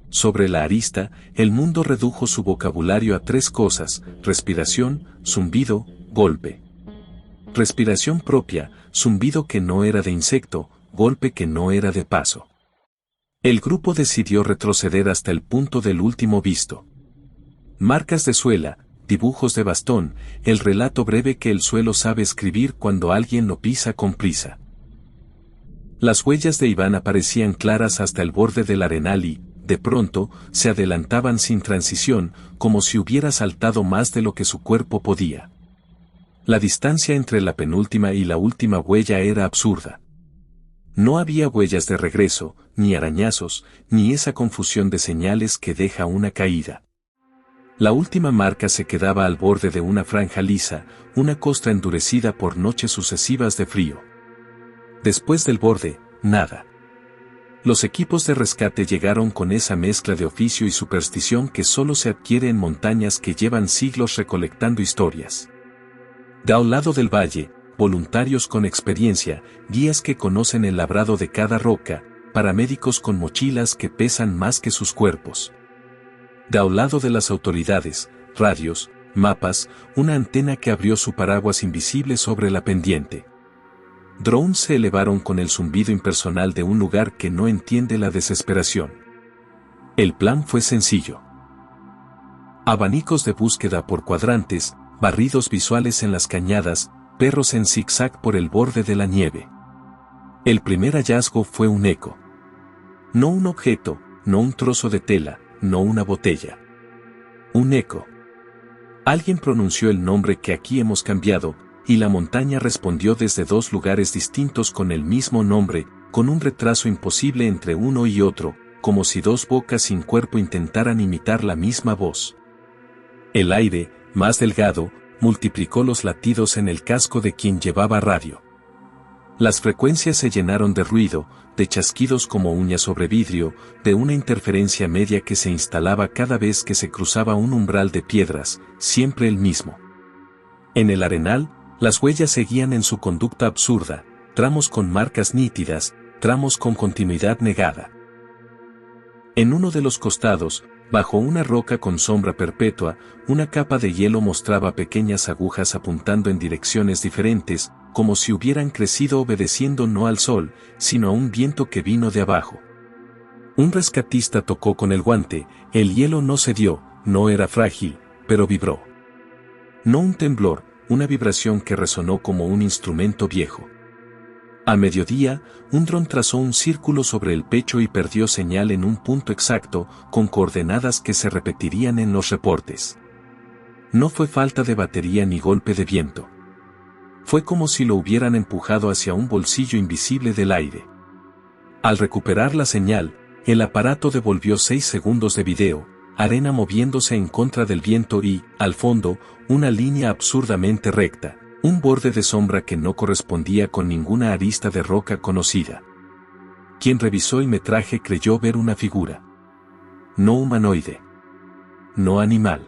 Sobre la arista, el mundo redujo su vocabulario a 3 cosas: respiración, zumbido, golpe. Respiración propia, zumbido que no era de insecto, golpe que no era de paso. El grupo decidió retroceder hasta el punto del último visto. Marcas de suela, dibujos de bastón, el relato breve que el suelo sabe escribir cuando alguien lo pisa con prisa. Las huellas de Iván aparecían claras hasta el borde del arenal y, de pronto, se adelantaban sin transición, como si hubiera saltado más de lo que su cuerpo podía. La distancia entre la penúltima y la última huella era absurda. No había huellas de regreso, ni arañazos, ni esa confusión de señales que deja una caída. La última marca se quedaba al borde de una franja lisa, una costra endurecida por noches sucesivas de frío. Después del borde, nada. Los equipos de rescate llegaron con esa mezcla de oficio y superstición que solo se adquiere en montañas que llevan siglos recolectando historias. De un lado del valle, voluntarios con experiencia, guías que conocen el labrado de cada roca, paramédicos con mochilas que pesan más que sus cuerpos. De un lado de las autoridades, radios, mapas, una antena que abrió su paraguas invisible sobre la pendiente. Drones se elevaron con el zumbido impersonal de un lugar que no entiende la desesperación. El plan fue sencillo. Abanicos de búsqueda por cuadrantes, barridos visuales en las cañadas, perros en zigzag por el borde de la nieve. El primer hallazgo fue un eco. No un objeto, no un trozo de tela, no una botella. Un eco. Alguien pronunció el nombre que aquí hemos cambiado, y la montaña respondió desde dos lugares distintos con el mismo nombre, con un retraso imposible entre uno y otro, como si dos bocas sin cuerpo intentaran imitar la misma voz. El aire, más delgado, multiplicó los latidos en el casco de quien llevaba radio. Las frecuencias se llenaron de ruido, de chasquidos como uñas sobre vidrio, de una interferencia media que se instalaba cada vez que se cruzaba un umbral de piedras, siempre el mismo. En el arenal, las huellas seguían en su conducta absurda, tramos con marcas nítidas, tramos con continuidad negada. En uno de los costados, bajo una roca con sombra perpetua, una capa de hielo mostraba pequeñas agujas apuntando en direcciones diferentes, como si hubieran crecido obedeciendo no al sol, sino a un viento que vino de abajo. Un rescatista tocó con el guante, el hielo no cedió, no era frágil, pero vibró. No un temblor, una vibración que resonó como un instrumento viejo. A mediodía, un dron trazó un círculo sobre el pecho y perdió señal en un punto exacto, con coordenadas que se repetirían en los reportes. No fue falta de batería ni golpe de viento. Fue como si lo hubieran empujado hacia un bolsillo invisible del aire. Al recuperar la señal, el aparato devolvió 6 segundos de video, arena moviéndose en contra del viento y, al fondo, una línea absurdamente recta, un borde de sombra que no correspondía con ninguna arista de roca conocida. Quien revisó el metraje creyó ver una figura. No humanoide. No animal.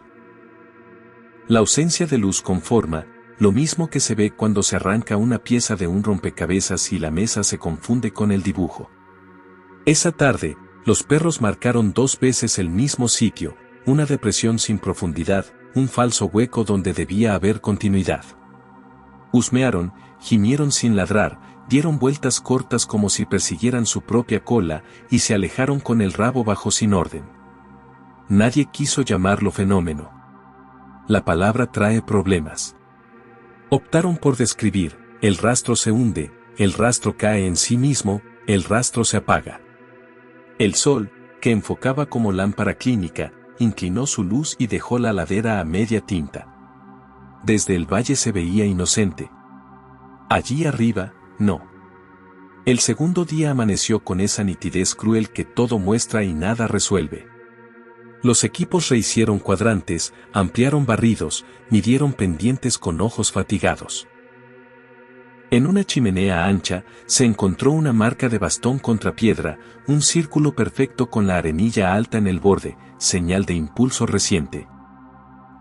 La ausencia de luz conforma, lo mismo que se ve cuando se arranca una pieza de un rompecabezas y la mesa se confunde con el dibujo. Esa tarde, los perros marcaron 2 veces el mismo sitio, una depresión sin profundidad, un falso hueco donde debía haber continuidad. Husmearon, gimieron sin ladrar, dieron vueltas cortas como si persiguieran su propia cola, y se alejaron con el rabo bajo sin orden. Nadie quiso llamarlo fenómeno. La palabra trae problemas. Optaron por describir, el rastro se hunde, el rastro cae en sí mismo, el rastro se apaga. El sol, que enfocaba como lámpara clínica, inclinó su luz y dejó la ladera a media tinta. Desde el valle se veía inocente. Allí arriba, no. El segundo día amaneció con esa nitidez cruel que todo muestra y nada resuelve. Los equipos rehicieron cuadrantes, ampliaron barridos, midieron pendientes con ojos fatigados. En una chimenea ancha, se encontró una marca de bastón contra piedra, un círculo perfecto con la arenilla alta en el borde, señal de impulso reciente.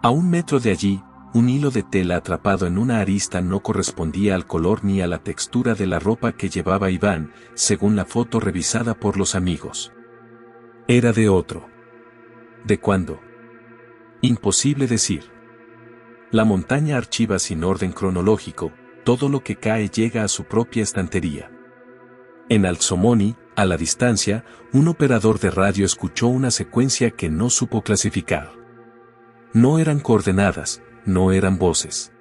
A 1 metro de allí, un hilo de tela atrapado en una arista no correspondía al color ni a la textura de la ropa que llevaba Iván, según la foto revisada por los amigos. Era de otro. ¿De cuándo? Imposible decir. La montaña archiva sin orden cronológico, todo lo que cae llega a su propia estantería. En Alzomoni, a la distancia, un operador de radio escuchó una secuencia que no supo clasificar. No eran coordenadas, no eran voces.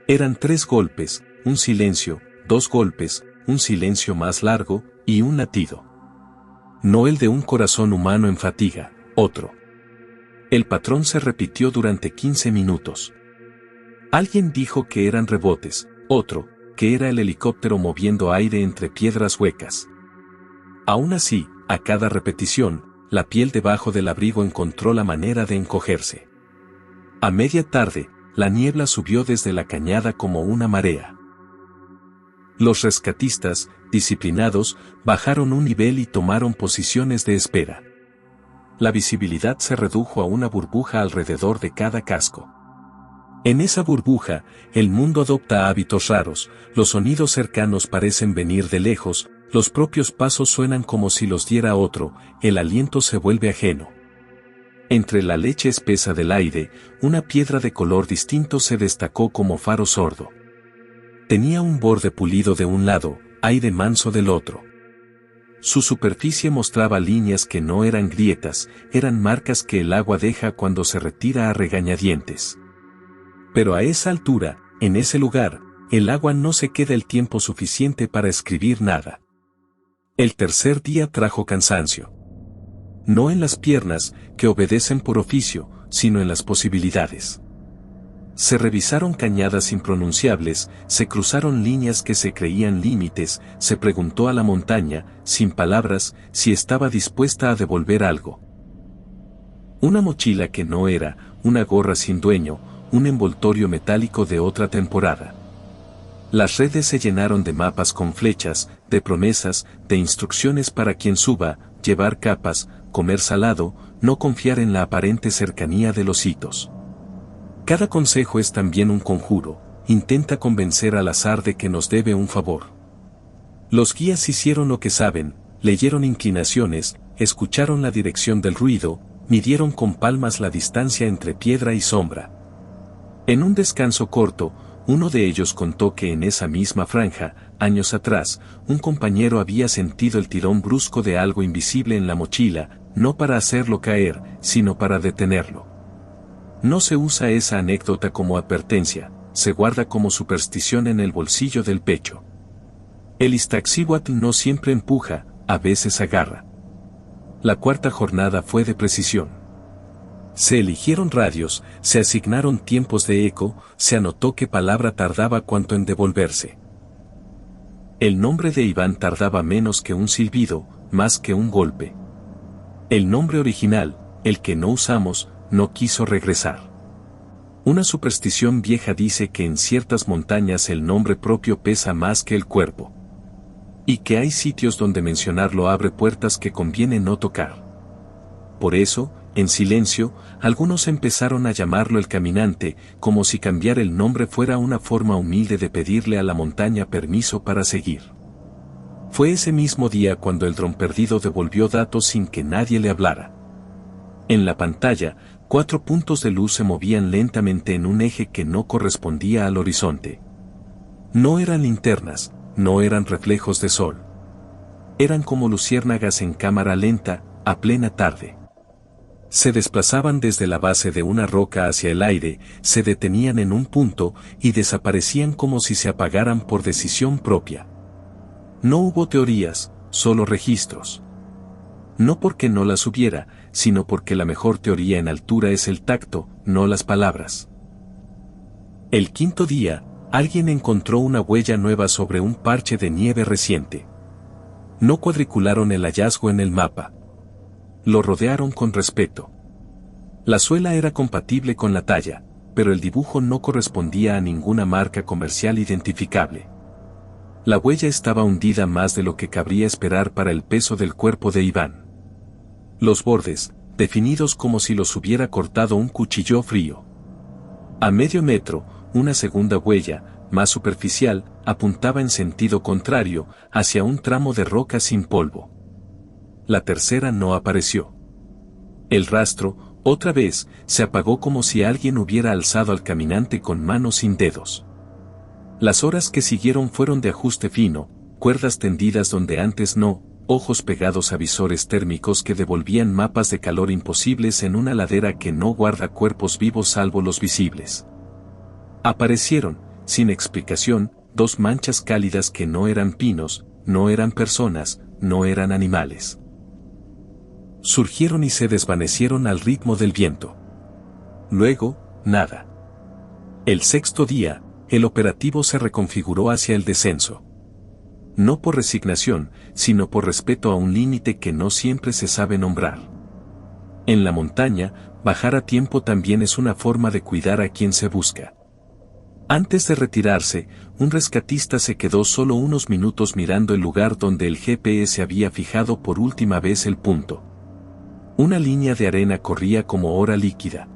Eran 3 golpes, un silencio, 2 golpes, un silencio más largo, y un latido. No el de un corazón humano en fatiga, otro. El patrón se repitió durante 15 minutos. Alguien dijo que eran rebotes, otro, que era el helicóptero moviendo aire entre piedras huecas. Aún así, a cada repetición, la piel debajo del abrigo encontró la manera de encogerse. A media tarde, la niebla subió desde la cañada como una marea. Los rescatistas, disciplinados, bajaron un nivel y tomaron posiciones de espera. La visibilidad se redujo a una burbuja alrededor de cada casco. En esa burbuja, el mundo adopta hábitos raros, los sonidos cercanos parecen venir de lejos, los propios pasos suenan como si los diera otro, el aliento se vuelve ajeno. Entre la leche espesa del aire, una piedra de color distinto se destacó como faro sordo. Tenía un borde pulido de un lado, aire manso del otro. Su superficie mostraba líneas que no eran grietas, eran marcas que el agua deja cuando se retira a regañadientes. Pero a esa altura, en ese lugar, el agua no se queda el tiempo suficiente para escribir nada. El tercer día trajo cansancio. No en las piernas, que obedecen por oficio, sino en las posibilidades. Se revisaron cañadas impronunciables, se cruzaron líneas que se creían límites, se preguntó a la montaña, sin palabras, si estaba dispuesta a devolver algo. Una mochila que no era, una gorra sin dueño, un envoltorio metálico de otra temporada. Las redes se llenaron de mapas con flechas, de promesas, de instrucciones para quien suba, llevar capas, comer salado, no confiar en la aparente cercanía de los hitos. Cada consejo es también un conjuro, intenta convencer al azar de que nos debe un favor. Los guías hicieron lo que saben, leyeron inclinaciones, escucharon la dirección del ruido, midieron con palmas la distancia entre piedra y sombra. En un descanso corto, uno de ellos contó que en esa misma franja, años atrás, un compañero había sentido el tirón brusco de algo invisible en la mochila, no para hacerlo caer, sino para detenerlo. No se usa esa anécdota como advertencia, se guarda como superstición en el bolsillo del pecho. El Iztaccíhuatl no siempre empuja, a veces agarra. La cuarta jornada fue de precisión. Se eligieron radios, se asignaron tiempos de eco, se anotó qué palabra tardaba cuánto en devolverse. El nombre de Iván tardaba menos que un silbido, más que un golpe. El nombre original, el que no usamos, no quiso regresar. Una superstición vieja dice que en ciertas montañas el nombre propio pesa más que el cuerpo. Y que hay sitios donde mencionarlo abre puertas que conviene no tocar. Por eso, en silencio, algunos empezaron a llamarlo el caminante, como si cambiar el nombre fuera una forma humilde de pedirle a la montaña permiso para seguir. Fue ese mismo día cuando el dron perdido devolvió datos sin que nadie le hablara. En la pantalla, 4 puntos de luz se movían lentamente en un eje que no correspondía al horizonte. No eran linternas, no eran reflejos de sol. Eran como luciérnagas en cámara lenta, a plena tarde. Se desplazaban desde la base de una roca hacia el aire, se detenían en un punto y desaparecían como si se apagaran por decisión propia. No hubo teorías, solo registros. No porque no las hubiera, sino porque la mejor teoría en altura es el tacto, no las palabras. El quinto día, alguien encontró una huella nueva sobre un parche de nieve reciente. No cuadricularon el hallazgo en el mapa. Lo rodearon con respeto. La suela era compatible con la talla, pero el dibujo no correspondía a ninguna marca comercial identificable. La huella estaba hundida más de lo que cabría esperar para el peso del cuerpo de Iván. Los bordes, definidos como si los hubiera cortado un cuchillo frío. A medio metro, una segunda huella, más superficial, apuntaba en sentido contrario, hacia un tramo de roca sin polvo. La tercera no apareció. El rastro, otra vez, se apagó como si alguien hubiera alzado al caminante con manos sin dedos. Las horas que siguieron fueron de ajuste fino, cuerdas tendidas donde antes no, ojos pegados a visores térmicos que devolvían mapas de calor imposibles en una ladera que no guarda cuerpos vivos salvo los visibles. Aparecieron, sin explicación, 2 manchas cálidas que no eran pinos, no eran personas, no eran animales. Surgieron y se desvanecieron al ritmo del viento. Luego, nada. El sexto día, el operativo se reconfiguró hacia el descenso. No por resignación, sino por respeto a un límite que no siempre se sabe nombrar. En la montaña, bajar a tiempo también es una forma de cuidar a quien se busca. Antes de retirarse, un rescatista se quedó solo unos minutos mirando el lugar donde el GPS había fijado por última vez el punto. Una línea de arena corría como ora líquida.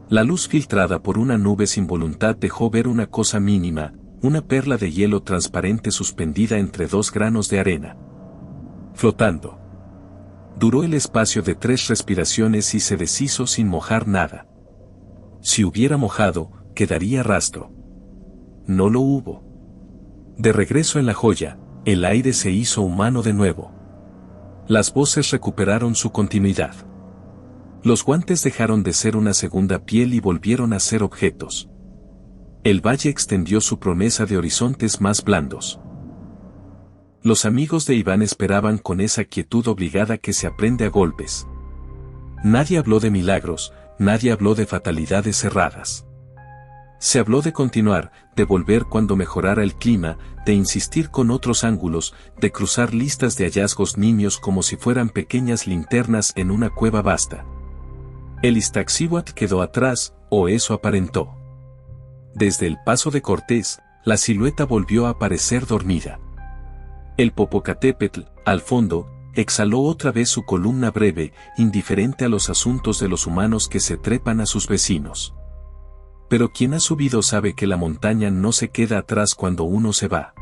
La luz filtrada por una nube sin voluntad dejó ver una cosa mínima, una perla de hielo transparente suspendida entre 2 granos de arena. Flotando. Duró el espacio de 3 respiraciones y se deshizo sin mojar nada. Si hubiera mojado, quedaría rastro. No lo hubo. De regreso en la joya, el aire se hizo humano de nuevo. Las voces recuperaron su continuidad. Los guantes dejaron de ser una segunda piel y volvieron a ser objetos. El valle extendió su promesa de horizontes más blandos. Los amigos de Iván esperaban con esa quietud obligada que se aprende a golpes. Nadie habló de milagros, nadie habló de fatalidades cerradas. Se habló de continuar, de volver cuando mejorara el clima, de insistir con otros ángulos, de cruzar listas de hallazgos nimios como si fueran pequeñas linternas en una cueva vasta. El Iztaccíhuatl quedó atrás, o eso aparentó. Desde el paso de Cortés, la silueta volvió a aparecer dormida. El Popocatépetl, al fondo, exhaló otra vez su columna breve, indiferente a los asuntos de los humanos que se trepan a sus vecinos. Pero quien ha subido sabe que la montaña no se queda atrás cuando uno se va.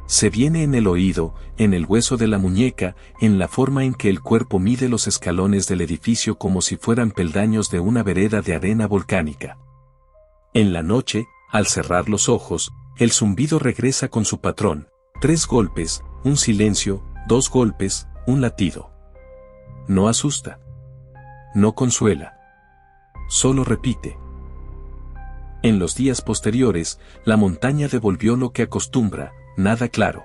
Se viene en el oído, en el hueso de la muñeca, en la forma en que el cuerpo mide los escalones del edificio como si fueran peldaños de una vereda de arena volcánica. En la noche, al cerrar los ojos, el zumbido regresa con su patrón: 3 golpes, un silencio, 2 golpes, un latido. No asusta. No consuela. Solo repite. En los días posteriores, la montaña devolvió lo que acostumbra, nada claro.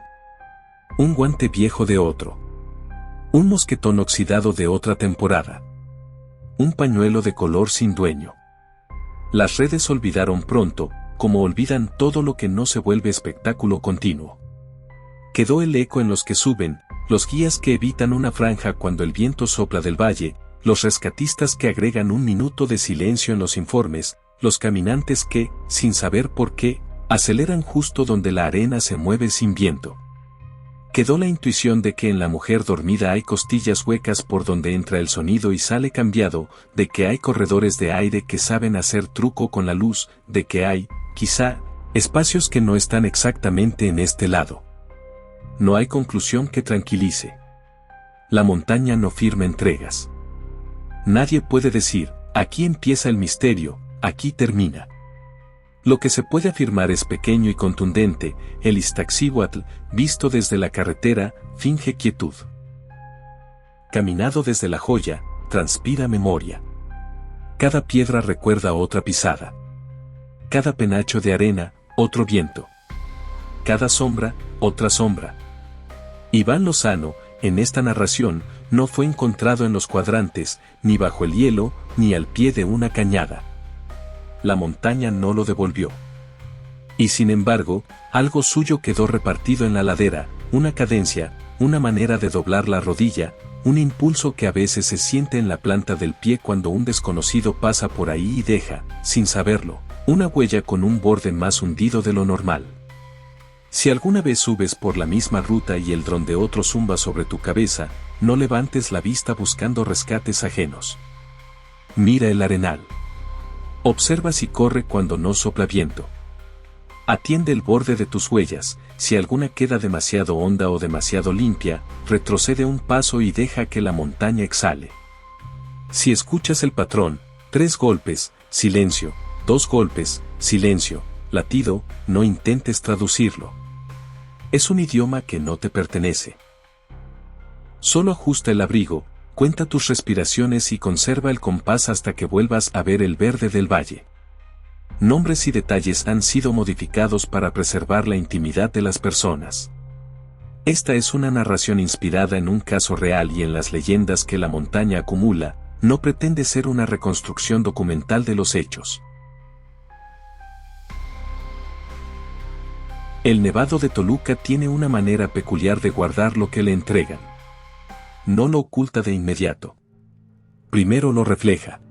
Un guante viejo de otro. Un mosquetón oxidado de otra temporada. Un pañuelo de color sin dueño. Las redes olvidaron pronto, como olvidan todo lo que no se vuelve espectáculo continuo. Quedó el eco en los que suben, los guías que evitan una franja cuando el viento sopla del valle, los rescatistas que agregan un minuto de silencio en los informes, los caminantes que, sin saber por qué, aceleran justo donde la arena se mueve sin viento. Quedó la intuición de que en la mujer dormida hay costillas huecas por donde entra el sonido y sale cambiado, de que hay corredores de aire que saben hacer truco con la luz, de que hay, quizá, espacios que no están exactamente en este lado. No hay conclusión que tranquilice. La montaña no firma entregas. Nadie puede decir, aquí empieza el misterio, aquí termina. Lo que se puede afirmar es pequeño y contundente: el Iztaccíhuatl, visto desde la carretera, finge quietud. Caminado desde la joya, transpira memoria. Cada piedra recuerda otra pisada. Cada penacho de arena, otro viento. Cada sombra, otra sombra. Iván Lozano, en esta narración, no fue encontrado en los cuadrantes, ni bajo el hielo, ni al pie de una cañada. La montaña no lo devolvió. Y sin embargo, algo suyo quedó repartido en la ladera: una cadencia, una manera de doblar la rodilla, un impulso que a veces se siente en la planta del pie cuando un desconocido pasa por ahí y deja, sin saberlo, una huella con un borde más hundido de lo normal. Si alguna vez subes por la misma ruta y el dron de otro zumba sobre tu cabeza, no levantes la vista buscando rescates ajenos. Mira el arenal. Observa si corre cuando no sopla viento. Atiende el borde de tus huellas: si alguna queda demasiado honda o demasiado limpia, retrocede un paso y deja que la montaña exhale. Si escuchas el patrón: 3 golpes, silencio, 2 golpes, silencio, latido, no intentes traducirlo. Es un idioma que no te pertenece. Solo ajusta el abrigo, cuenta tus respiraciones y conserva el compás hasta que vuelvas a ver el verde del valle. Nombres y detalles han sido modificados para preservar la intimidad de las personas. Esta es una narración inspirada en un caso real y en las leyendas que la montaña acumula, no pretende ser una reconstrucción documental de los hechos. El Nevado de Toluca tiene una manera peculiar de guardar lo que le entregan. No lo oculta de inmediato. Primero lo refleja.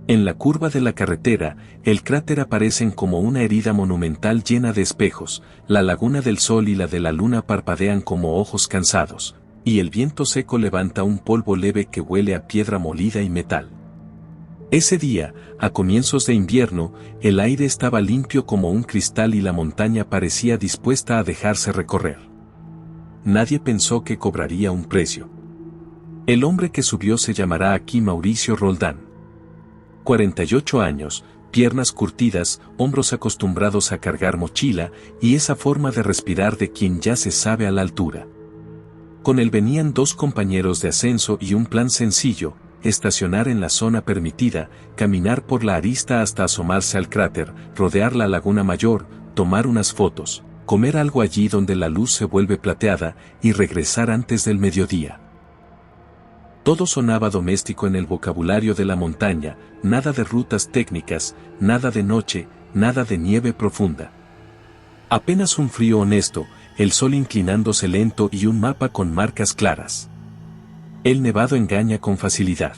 En la curva de la carretera, el cráter aparecen como una herida monumental llena de espejos, la laguna del sol y la de la luna parpadean como ojos cansados, y el viento seco levanta un polvo leve que huele a piedra molida y metal. Ese día, a comienzos de invierno, el aire estaba limpio como un cristal y la montaña parecía dispuesta a dejarse recorrer. Nadie pensó que cobraría un precio. El hombre que subió se llamará aquí Mauricio Roldán. 48 años, piernas curtidas, hombros acostumbrados a cargar mochila, y esa forma de respirar de quien ya se sabe a la altura. Con él venían 2 compañeros de ascenso y un plan sencillo: estacionar en la zona permitida, caminar por la arista hasta asomarse al cráter, rodear la laguna mayor, tomar unas fotos, comer algo allí donde la luz se vuelve plateada, y regresar antes del mediodía. Todo sonaba doméstico en el vocabulario de la montaña, nada de rutas técnicas, nada de noche, nada de nieve profunda. Apenas un frío honesto, el sol inclinándose lento y un mapa con marcas claras. El nevado engaña con facilidad.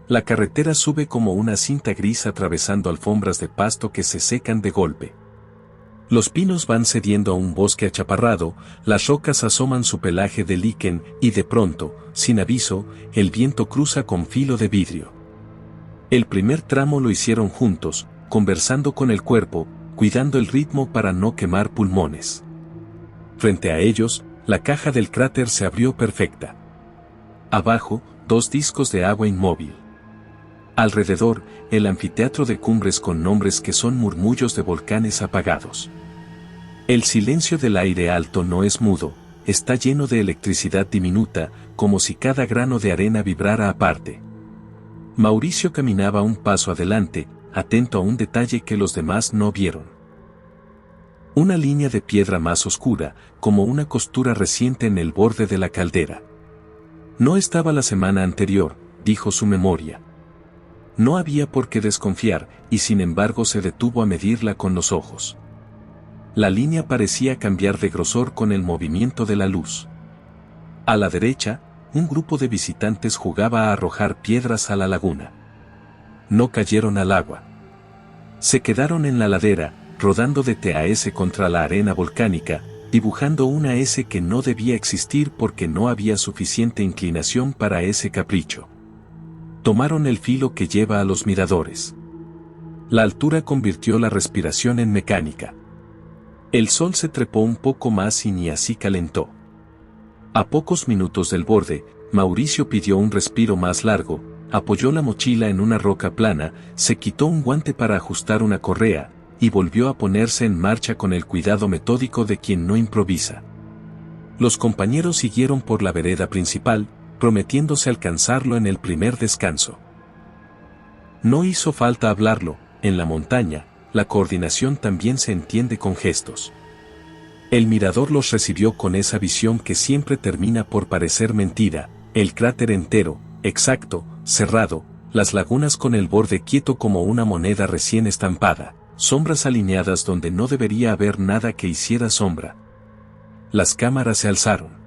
La carretera sube como una cinta gris atravesando alfombras de pasto que se secan de golpe. Los pinos van cediendo a un bosque achaparrado, las rocas asoman su pelaje de líquen y de pronto, sin aviso, el viento cruza con filo de vidrio. El primer tramo lo hicieron juntos, conversando con el cuerpo, cuidando el ritmo para no quemar pulmones. Frente a ellos, la caja del cráter se abrió perfecta. Abajo, 2 discos de agua inmóvil. Alrededor, el anfiteatro de cumbres con nombres que son murmullos de volcanes apagados. El silencio del aire alto no es mudo, está lleno de electricidad diminuta, como si cada grano de arena vibrara aparte. Mauricio caminaba un paso adelante, atento a un detalle que los demás no vieron. Una línea de piedra más oscura, como una costura reciente en el borde de la caldera. No estaba la semana anterior, dijo su memoria. No había por qué desconfiar, y sin embargo se detuvo a medirla con los ojos. La línea parecía cambiar de grosor con el movimiento de la luz. A la derecha, un grupo de visitantes jugaba a arrojar piedras a la laguna. No cayeron al agua. Se quedaron en la ladera, rodando de T a S contra la arena volcánica, dibujando una S que no debía existir porque no había suficiente inclinación para ese capricho. Tomaron el filo que lleva a los miradores. La altura convirtió la respiración en mecánica. El sol se trepó un poco más y ni así calentó. A pocos minutos del borde, Mauricio pidió un respiro más largo, apoyó la mochila en una roca plana, se quitó un guante para ajustar una correa, y volvió a ponerse en marcha con el cuidado metódico de quien no improvisa. Los compañeros siguieron por la vereda principal, prometiéndose alcanzarlo en el primer descanso. No hizo falta hablarlo, en la montaña, la coordinación también se entiende con gestos. El mirador los recibió con esa visión que siempre termina por parecer mentira, el cráter entero, exacto, cerrado, las lagunas con el borde quieto como una moneda recién estampada, sombras alineadas donde no debería haber nada que hiciera sombra. Las cámaras se alzaron.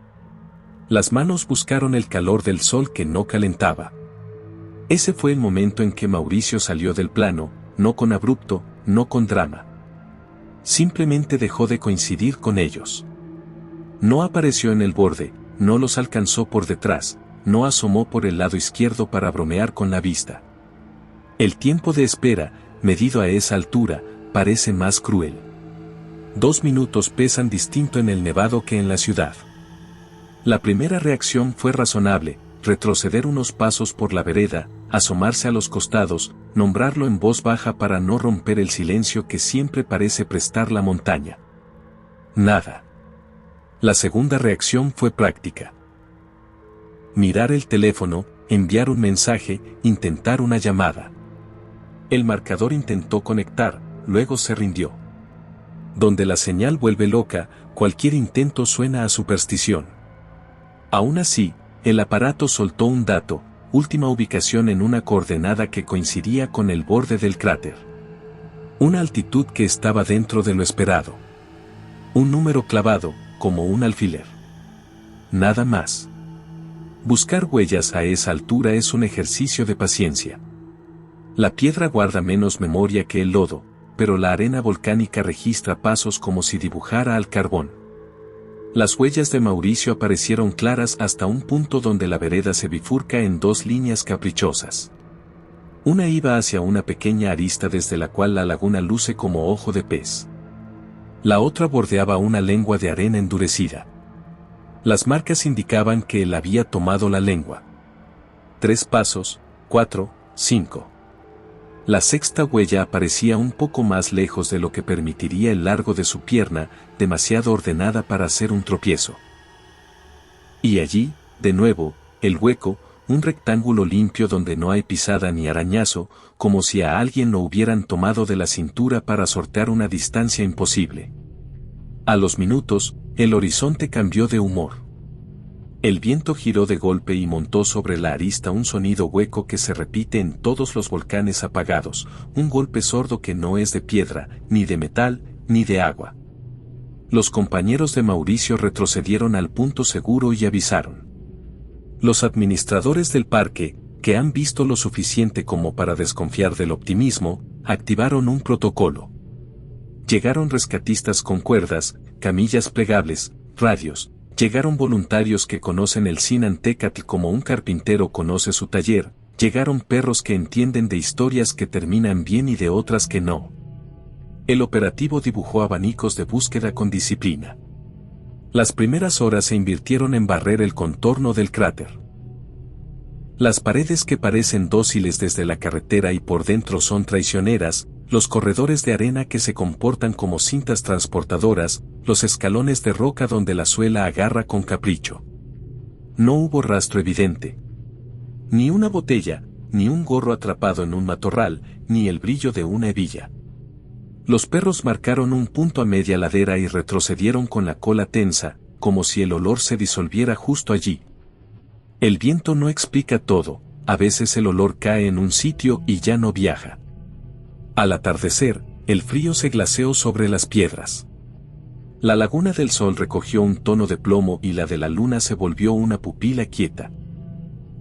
Las manos buscaron el calor del sol que no calentaba. Ese fue el momento en que Mauricio salió del plano, no con abrupto, no con drama. Simplemente dejó de coincidir con ellos. No apareció en el borde, no los alcanzó por detrás, no asomó por el lado izquierdo para bromear con la vista. El tiempo de espera, medido a esa altura, parece más cruel. 2 minutos pesan distinto en el nevado que en la ciudad. La primera reacción fue razonable, retroceder unos pasos por la vereda, asomarse a los costados, nombrarlo en voz baja para no romper el silencio que siempre parece prestar la montaña. Nada. La segunda reacción fue práctica. Mirar el teléfono, enviar un mensaje, intentar una llamada. El marcador intentó conectar, luego se rindió. Donde la señal vuelve loca, cualquier intento suena a superstición. Aún así, el aparato soltó un dato, última ubicación en una coordenada que coincidía con el borde del cráter. Una altitud que estaba dentro de lo esperado. Un número clavado, como un alfiler. Nada más. Buscar huellas a esa altura es un ejercicio de paciencia. La piedra guarda menos memoria que el lodo, pero la arena volcánica registra pasos como si dibujara al carbón. Las huellas de Mauricio aparecieron claras hasta un punto donde la vereda se bifurca en 2 líneas caprichosas. Una iba hacia una pequeña arista desde la cual la laguna luce como ojo de pez. La otra bordeaba una lengua de arena endurecida. Las marcas indicaban que él había tomado la lengua. 3 pasos, 4, 5. La sexta huella aparecía un poco más lejos de lo que permitiría el largo de su pierna, demasiado ordenada para hacer un tropiezo. Y allí, de nuevo, el hueco, un rectángulo limpio donde no hay pisada ni arañazo, como si a alguien lo hubieran tomado de la cintura para sortear una distancia imposible. A los minutos, el horizonte cambió de humor. El viento giró de golpe y montó sobre la arista un sonido hueco que se repite en todos los volcanes apagados, un golpe sordo que no es de piedra, ni de metal, ni de agua. Los compañeros de Mauricio retrocedieron al punto seguro y avisaron. Los administradores del parque, que han visto lo suficiente como para desconfiar del optimismo, activaron un protocolo. Llegaron rescatistas con cuerdas, camillas plegables, radios. Llegaron voluntarios que conocen el Sinantecatl como un carpintero conoce su taller, llegaron perros que entienden de historias que terminan bien y de otras que no. El operativo dibujó abanicos de búsqueda con disciplina. Las primeras horas se invirtieron en barrer el contorno del cráter. Las paredes que parecen dóciles desde la carretera y por dentro son traicioneras, los corredores de arena que se comportan como cintas transportadoras, los escalones de roca donde la suela agarra con capricho. No hubo rastro evidente. Ni una botella, ni un gorro atrapado en un matorral, ni el brillo de una hebilla. Los perros marcaron un punto a media ladera y retrocedieron con la cola tensa, como si el olor se disolviera justo allí. El viento no explica todo, a veces el olor cae en un sitio y ya no viaja. Al atardecer, el frío se glaceó sobre las piedras. La laguna del sol recogió un tono de plomo y la de la luna se volvió una pupila quieta.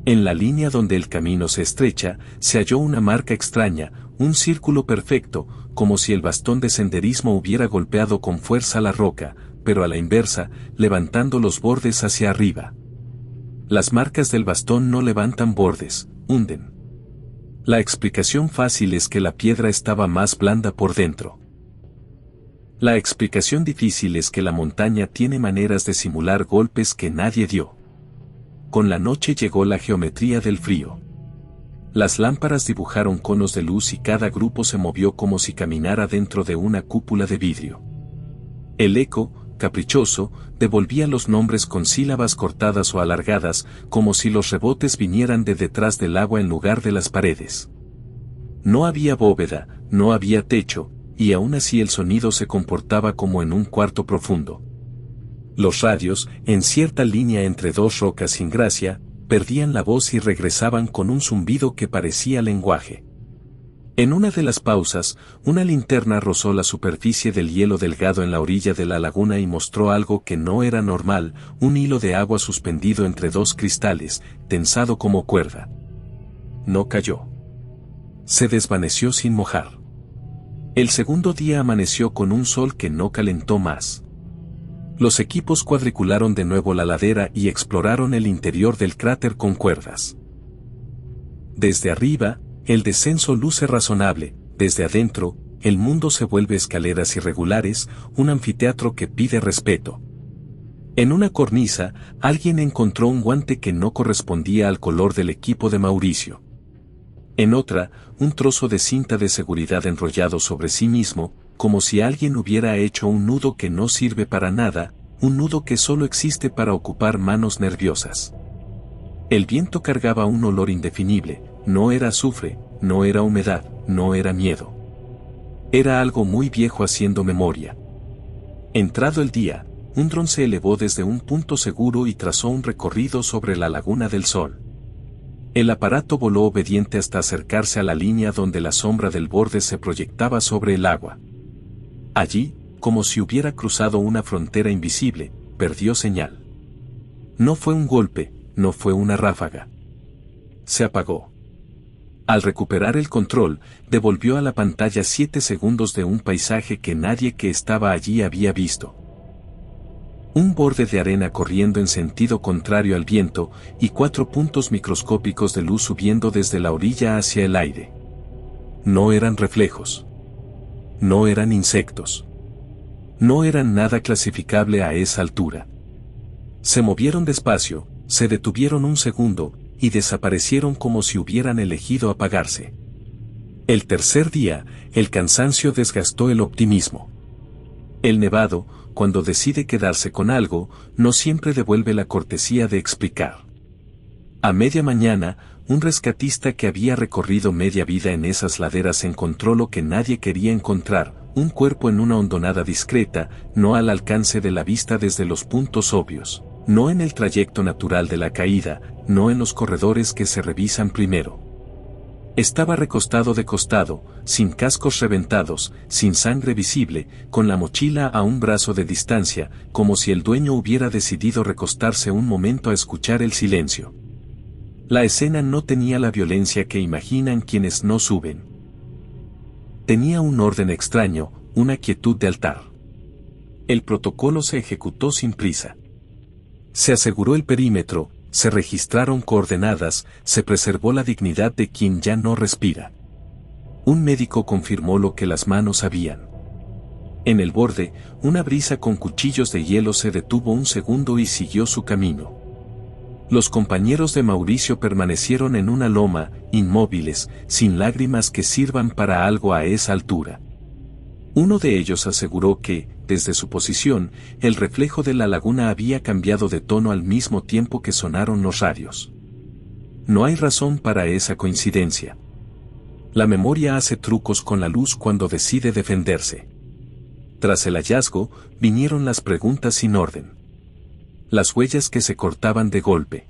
En la línea donde el camino se estrecha, se halló una marca extraña, un círculo perfecto, como si el bastón de senderismo hubiera golpeado con fuerza la roca, pero a la inversa, levantando los bordes hacia arriba. Las marcas del bastón no levantan bordes, hunden. La explicación fácil es que la piedra estaba más blanda por dentro. La explicación difícil es que la montaña tiene maneras de simular golpes que nadie dio. Con la noche llegó la geometría del frío. Las lámparas dibujaron conos de luz y cada grupo se movió como si caminara dentro de una cúpula de vidrio. El eco, caprichoso, devolvía los nombres con sílabas cortadas o alargadas, como si los rebotes vinieran de detrás del agua en lugar de las paredes. No había bóveda, no había techo, y aún así el sonido se comportaba como en un cuarto profundo. Los radios, en cierta línea entre dos rocas sin gracia, perdían la voz y regresaban con un zumbido que parecía lenguaje. En una de las pausas, una linterna rozó la superficie del hielo delgado en la orilla de la laguna y mostró algo que no era normal, un hilo de agua suspendido entre dos cristales, tensado como cuerda. No cayó. Se desvaneció sin mojar. El segundo día amaneció con un sol que no calentó más. Los equipos cuadricularon de nuevo la ladera y exploraron el interior del cráter con cuerdas. Desde arriba, el descenso luce razonable, desde adentro, el mundo se vuelve escaleras irregulares, un anfiteatro que pide respeto. En una cornisa, alguien encontró un guante que no correspondía al color del equipo de Mauricio. En otra, un trozo de cinta de seguridad enrollado sobre sí mismo, como si alguien hubiera hecho un nudo que no sirve para nada, un nudo que solo existe para ocupar manos nerviosas. El viento cargaba un olor indefinible, no era azufre, no era humedad, no era miedo. Era algo muy viejo haciendo memoria. Entrado el día, un dron se elevó desde un punto seguro y trazó un recorrido sobre la Laguna del Sol. El aparato voló obediente hasta acercarse a la línea donde la sombra del borde se proyectaba sobre el agua. Allí, como si hubiera cruzado una frontera invisible, perdió señal. No fue un golpe, no fue una ráfaga. Se apagó. Al recuperar el control, devolvió a la pantalla 7 segundos de un paisaje que nadie que estaba allí había visto. Un borde de arena corriendo en sentido contrario al viento, y 4 puntos microscópicos de luz subiendo desde la orilla hacia el aire. No eran reflejos. No eran insectos. No eran nada clasificable a esa altura. Se movieron despacio, se detuvieron un segundo, y desaparecieron como si hubieran elegido apagarse. El tercer día, el cansancio desgastó el optimismo. El nevado, cuando decide quedarse con algo, no siempre devuelve la cortesía de explicar. A media mañana, un rescatista que había recorrido media vida en esas laderas encontró lo que nadie quería encontrar, un cuerpo en una hondonada discreta, no al alcance de la vista desde los puntos obvios, no en el trayecto natural de la caída, no en los corredores que se revisan primero. Estaba recostado de costado, sin cascos reventados, sin sangre visible, con la mochila a un brazo de distancia, como si el dueño hubiera decidido recostarse un momento a escuchar el silencio. La escena no tenía la violencia que imaginan quienes no suben. Tenía un orden extraño, una quietud de altar. El protocolo se ejecutó sin prisa. Se aseguró el perímetro, se registraron coordenadas, se preservó la dignidad de quien ya no respira. Un médico confirmó lo que las manos sabían. En el borde, una brisa con cuchillos de hielo se detuvo un segundo y siguió su camino. Los compañeros de Mauricio permanecieron en una loma, inmóviles, sin lágrimas que sirvan para algo a esa altura. Uno de ellos aseguró que, desde su posición, el reflejo de la laguna había cambiado de tono al mismo tiempo que sonaron los radios. No hay razón para esa coincidencia. La memoria hace trucos con la luz cuando decide defenderse. Tras el hallazgo, vinieron las preguntas sin orden. Las huellas que se cortaban de golpe.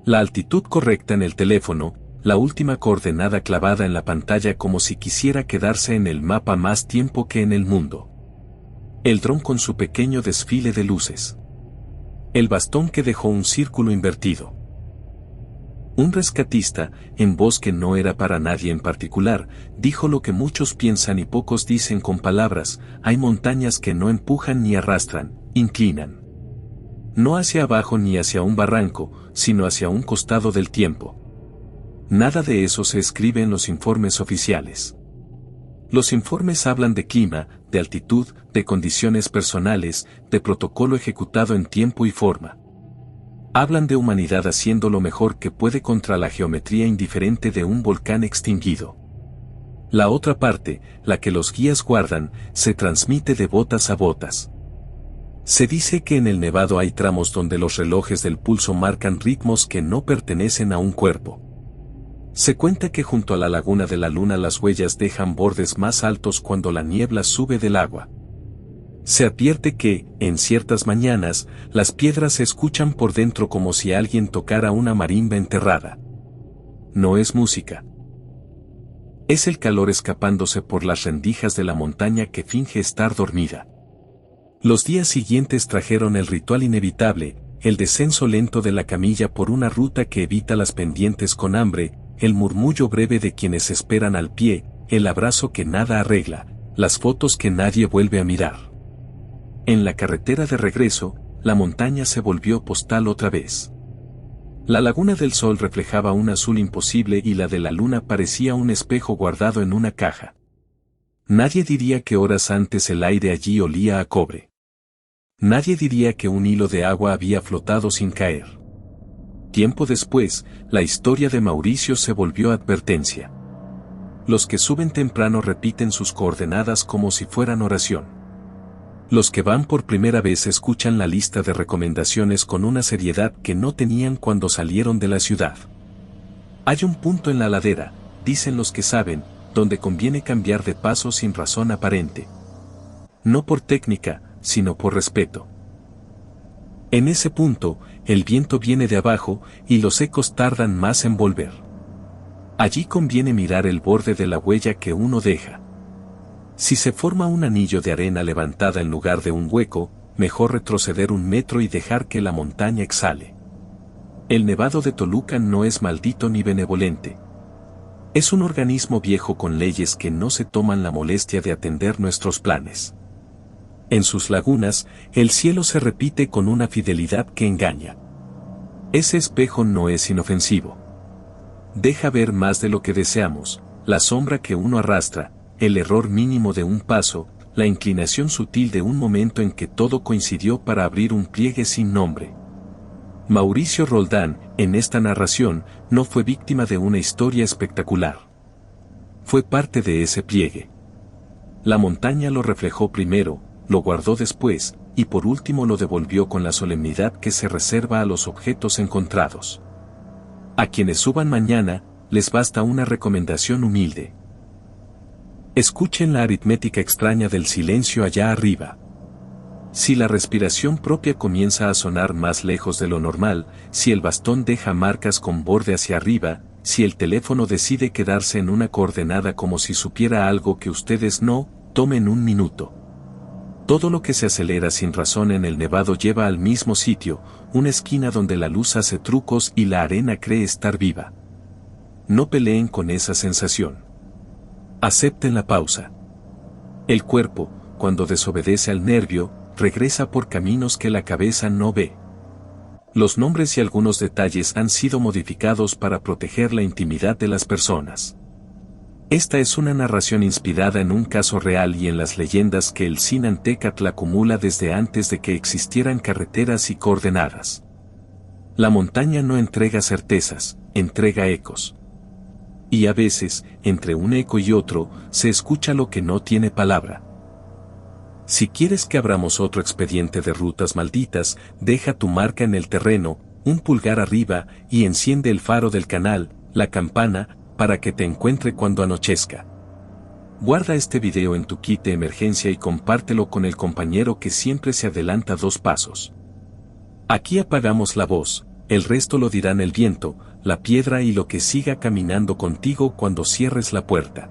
La altitud correcta en el teléfono, la última coordenada clavada en la pantalla como si quisiera quedarse en el mapa más tiempo que en el mundo. El dron con su pequeño desfile de luces. El bastón que dejó un círculo invertido. Un rescatista, en voz que no era para nadie en particular, dijo lo que muchos piensan y pocos dicen con palabras: hay montañas que no empujan ni arrastran, inclinan. No hacia abajo ni hacia un barranco, sino hacia un costado del tiempo. Nada de eso se escribe en los informes oficiales. Los informes hablan de clima, de altitud, de condiciones personales, de protocolo ejecutado en tiempo y forma. Hablan de humanidad haciendo lo mejor que puede contra la geometría indiferente de un volcán extinguido. La otra parte, la que los guías guardan, se transmite de botas a botas. Se dice que en el Nevado hay tramos donde los relojes del pulso marcan ritmos que no pertenecen a un cuerpo. Se cuenta que junto a la laguna de la luna las huellas dejan bordes más altos cuando la niebla sube del agua. Se advierte que, en ciertas mañanas, las piedras se escuchan por dentro como si alguien tocara una marimba enterrada. No es música. Es el calor escapándose por las rendijas de la montaña que finge estar dormida. Los días siguientes trajeron el ritual inevitable, el descenso lento de la camilla por una ruta que evita las pendientes con hambre, el murmullo breve de quienes esperan al pie, el abrazo que nada arregla, las fotos que nadie vuelve a mirar. En la carretera de regreso, la montaña se volvió postal otra vez. La laguna del sol reflejaba un azul imposible y la de la luna parecía un espejo guardado en una caja. Nadie diría que horas antes el aire allí olía a cobre. Nadie diría que un hilo de agua había flotado sin caer. Tiempo después, la historia de Mauricio se volvió advertencia. Los que suben temprano repiten sus coordenadas como si fueran oración. Los que van por primera vez escuchan la lista de recomendaciones con una seriedad que no tenían cuando salieron de la ciudad. Hay un punto en la ladera, dicen los que saben, donde conviene cambiar de paso sin razón aparente. No por técnica, sino por respeto. En ese punto, el viento viene de abajo y los ecos tardan más en volver. Allí conviene mirar el borde de la huella que uno deja. Si se forma un anillo de arena levantada en lugar de un hueco, mejor retroceder 1 metro y dejar que la montaña exhale. El Nevado de Toluca no es maldito ni benevolente. Es un organismo viejo con leyes que no se toman la molestia de atender nuestros planes. En sus lagunas, el cielo se repite con una fidelidad que engaña. Ese espejo no es inofensivo. Deja ver más de lo que deseamos, la sombra que uno arrastra, el error mínimo de un paso, la inclinación sutil de un momento en que todo coincidió para abrir un pliegue sin nombre. Mauricio Roldán, en esta narración, no fue víctima de una historia espectacular. Fue parte de ese pliegue. La montaña lo reflejó primero, lo guardó después, y por último lo devolvió con la solemnidad que se reserva a los objetos encontrados. A quienes suban mañana, les basta una recomendación humilde. Escuchen la aritmética extraña del silencio allá arriba. Si la respiración propia comienza a sonar más lejos de lo normal, si el bastón deja marcas con borde hacia arriba, si el teléfono decide quedarse en una coordenada como si supiera algo que ustedes no, tomen un minuto. Todo lo que se acelera sin razón en el nevado lleva al mismo sitio, una esquina donde la luz hace trucos y la arena cree estar viva. No peleen con esa sensación. Acepten la pausa. El cuerpo, cuando desobedece al nervio, regresa por caminos que la cabeza no ve. Los nombres y algunos detalles han sido modificados para proteger la intimidad de las personas. Esta es una narración inspirada en un caso real y en las leyendas que el Sinantecatl acumula desde antes de que existieran carreteras y coordenadas. La montaña no entrega certezas, entrega ecos. Y a veces, entre un eco y otro, se escucha lo que no tiene palabra. Si quieres que abramos otro expediente de rutas malditas, deja tu marca en el terreno, un pulgar arriba, y enciende el faro del canal, la campana, para que te encuentre cuando anochezca. Guarda este video en tu kit de emergencia y compártelo con el compañero que siempre se adelanta 2 pasos. Aquí apagamos la voz, el resto lo dirán el viento, la piedra y lo que siga caminando contigo cuando cierres la puerta.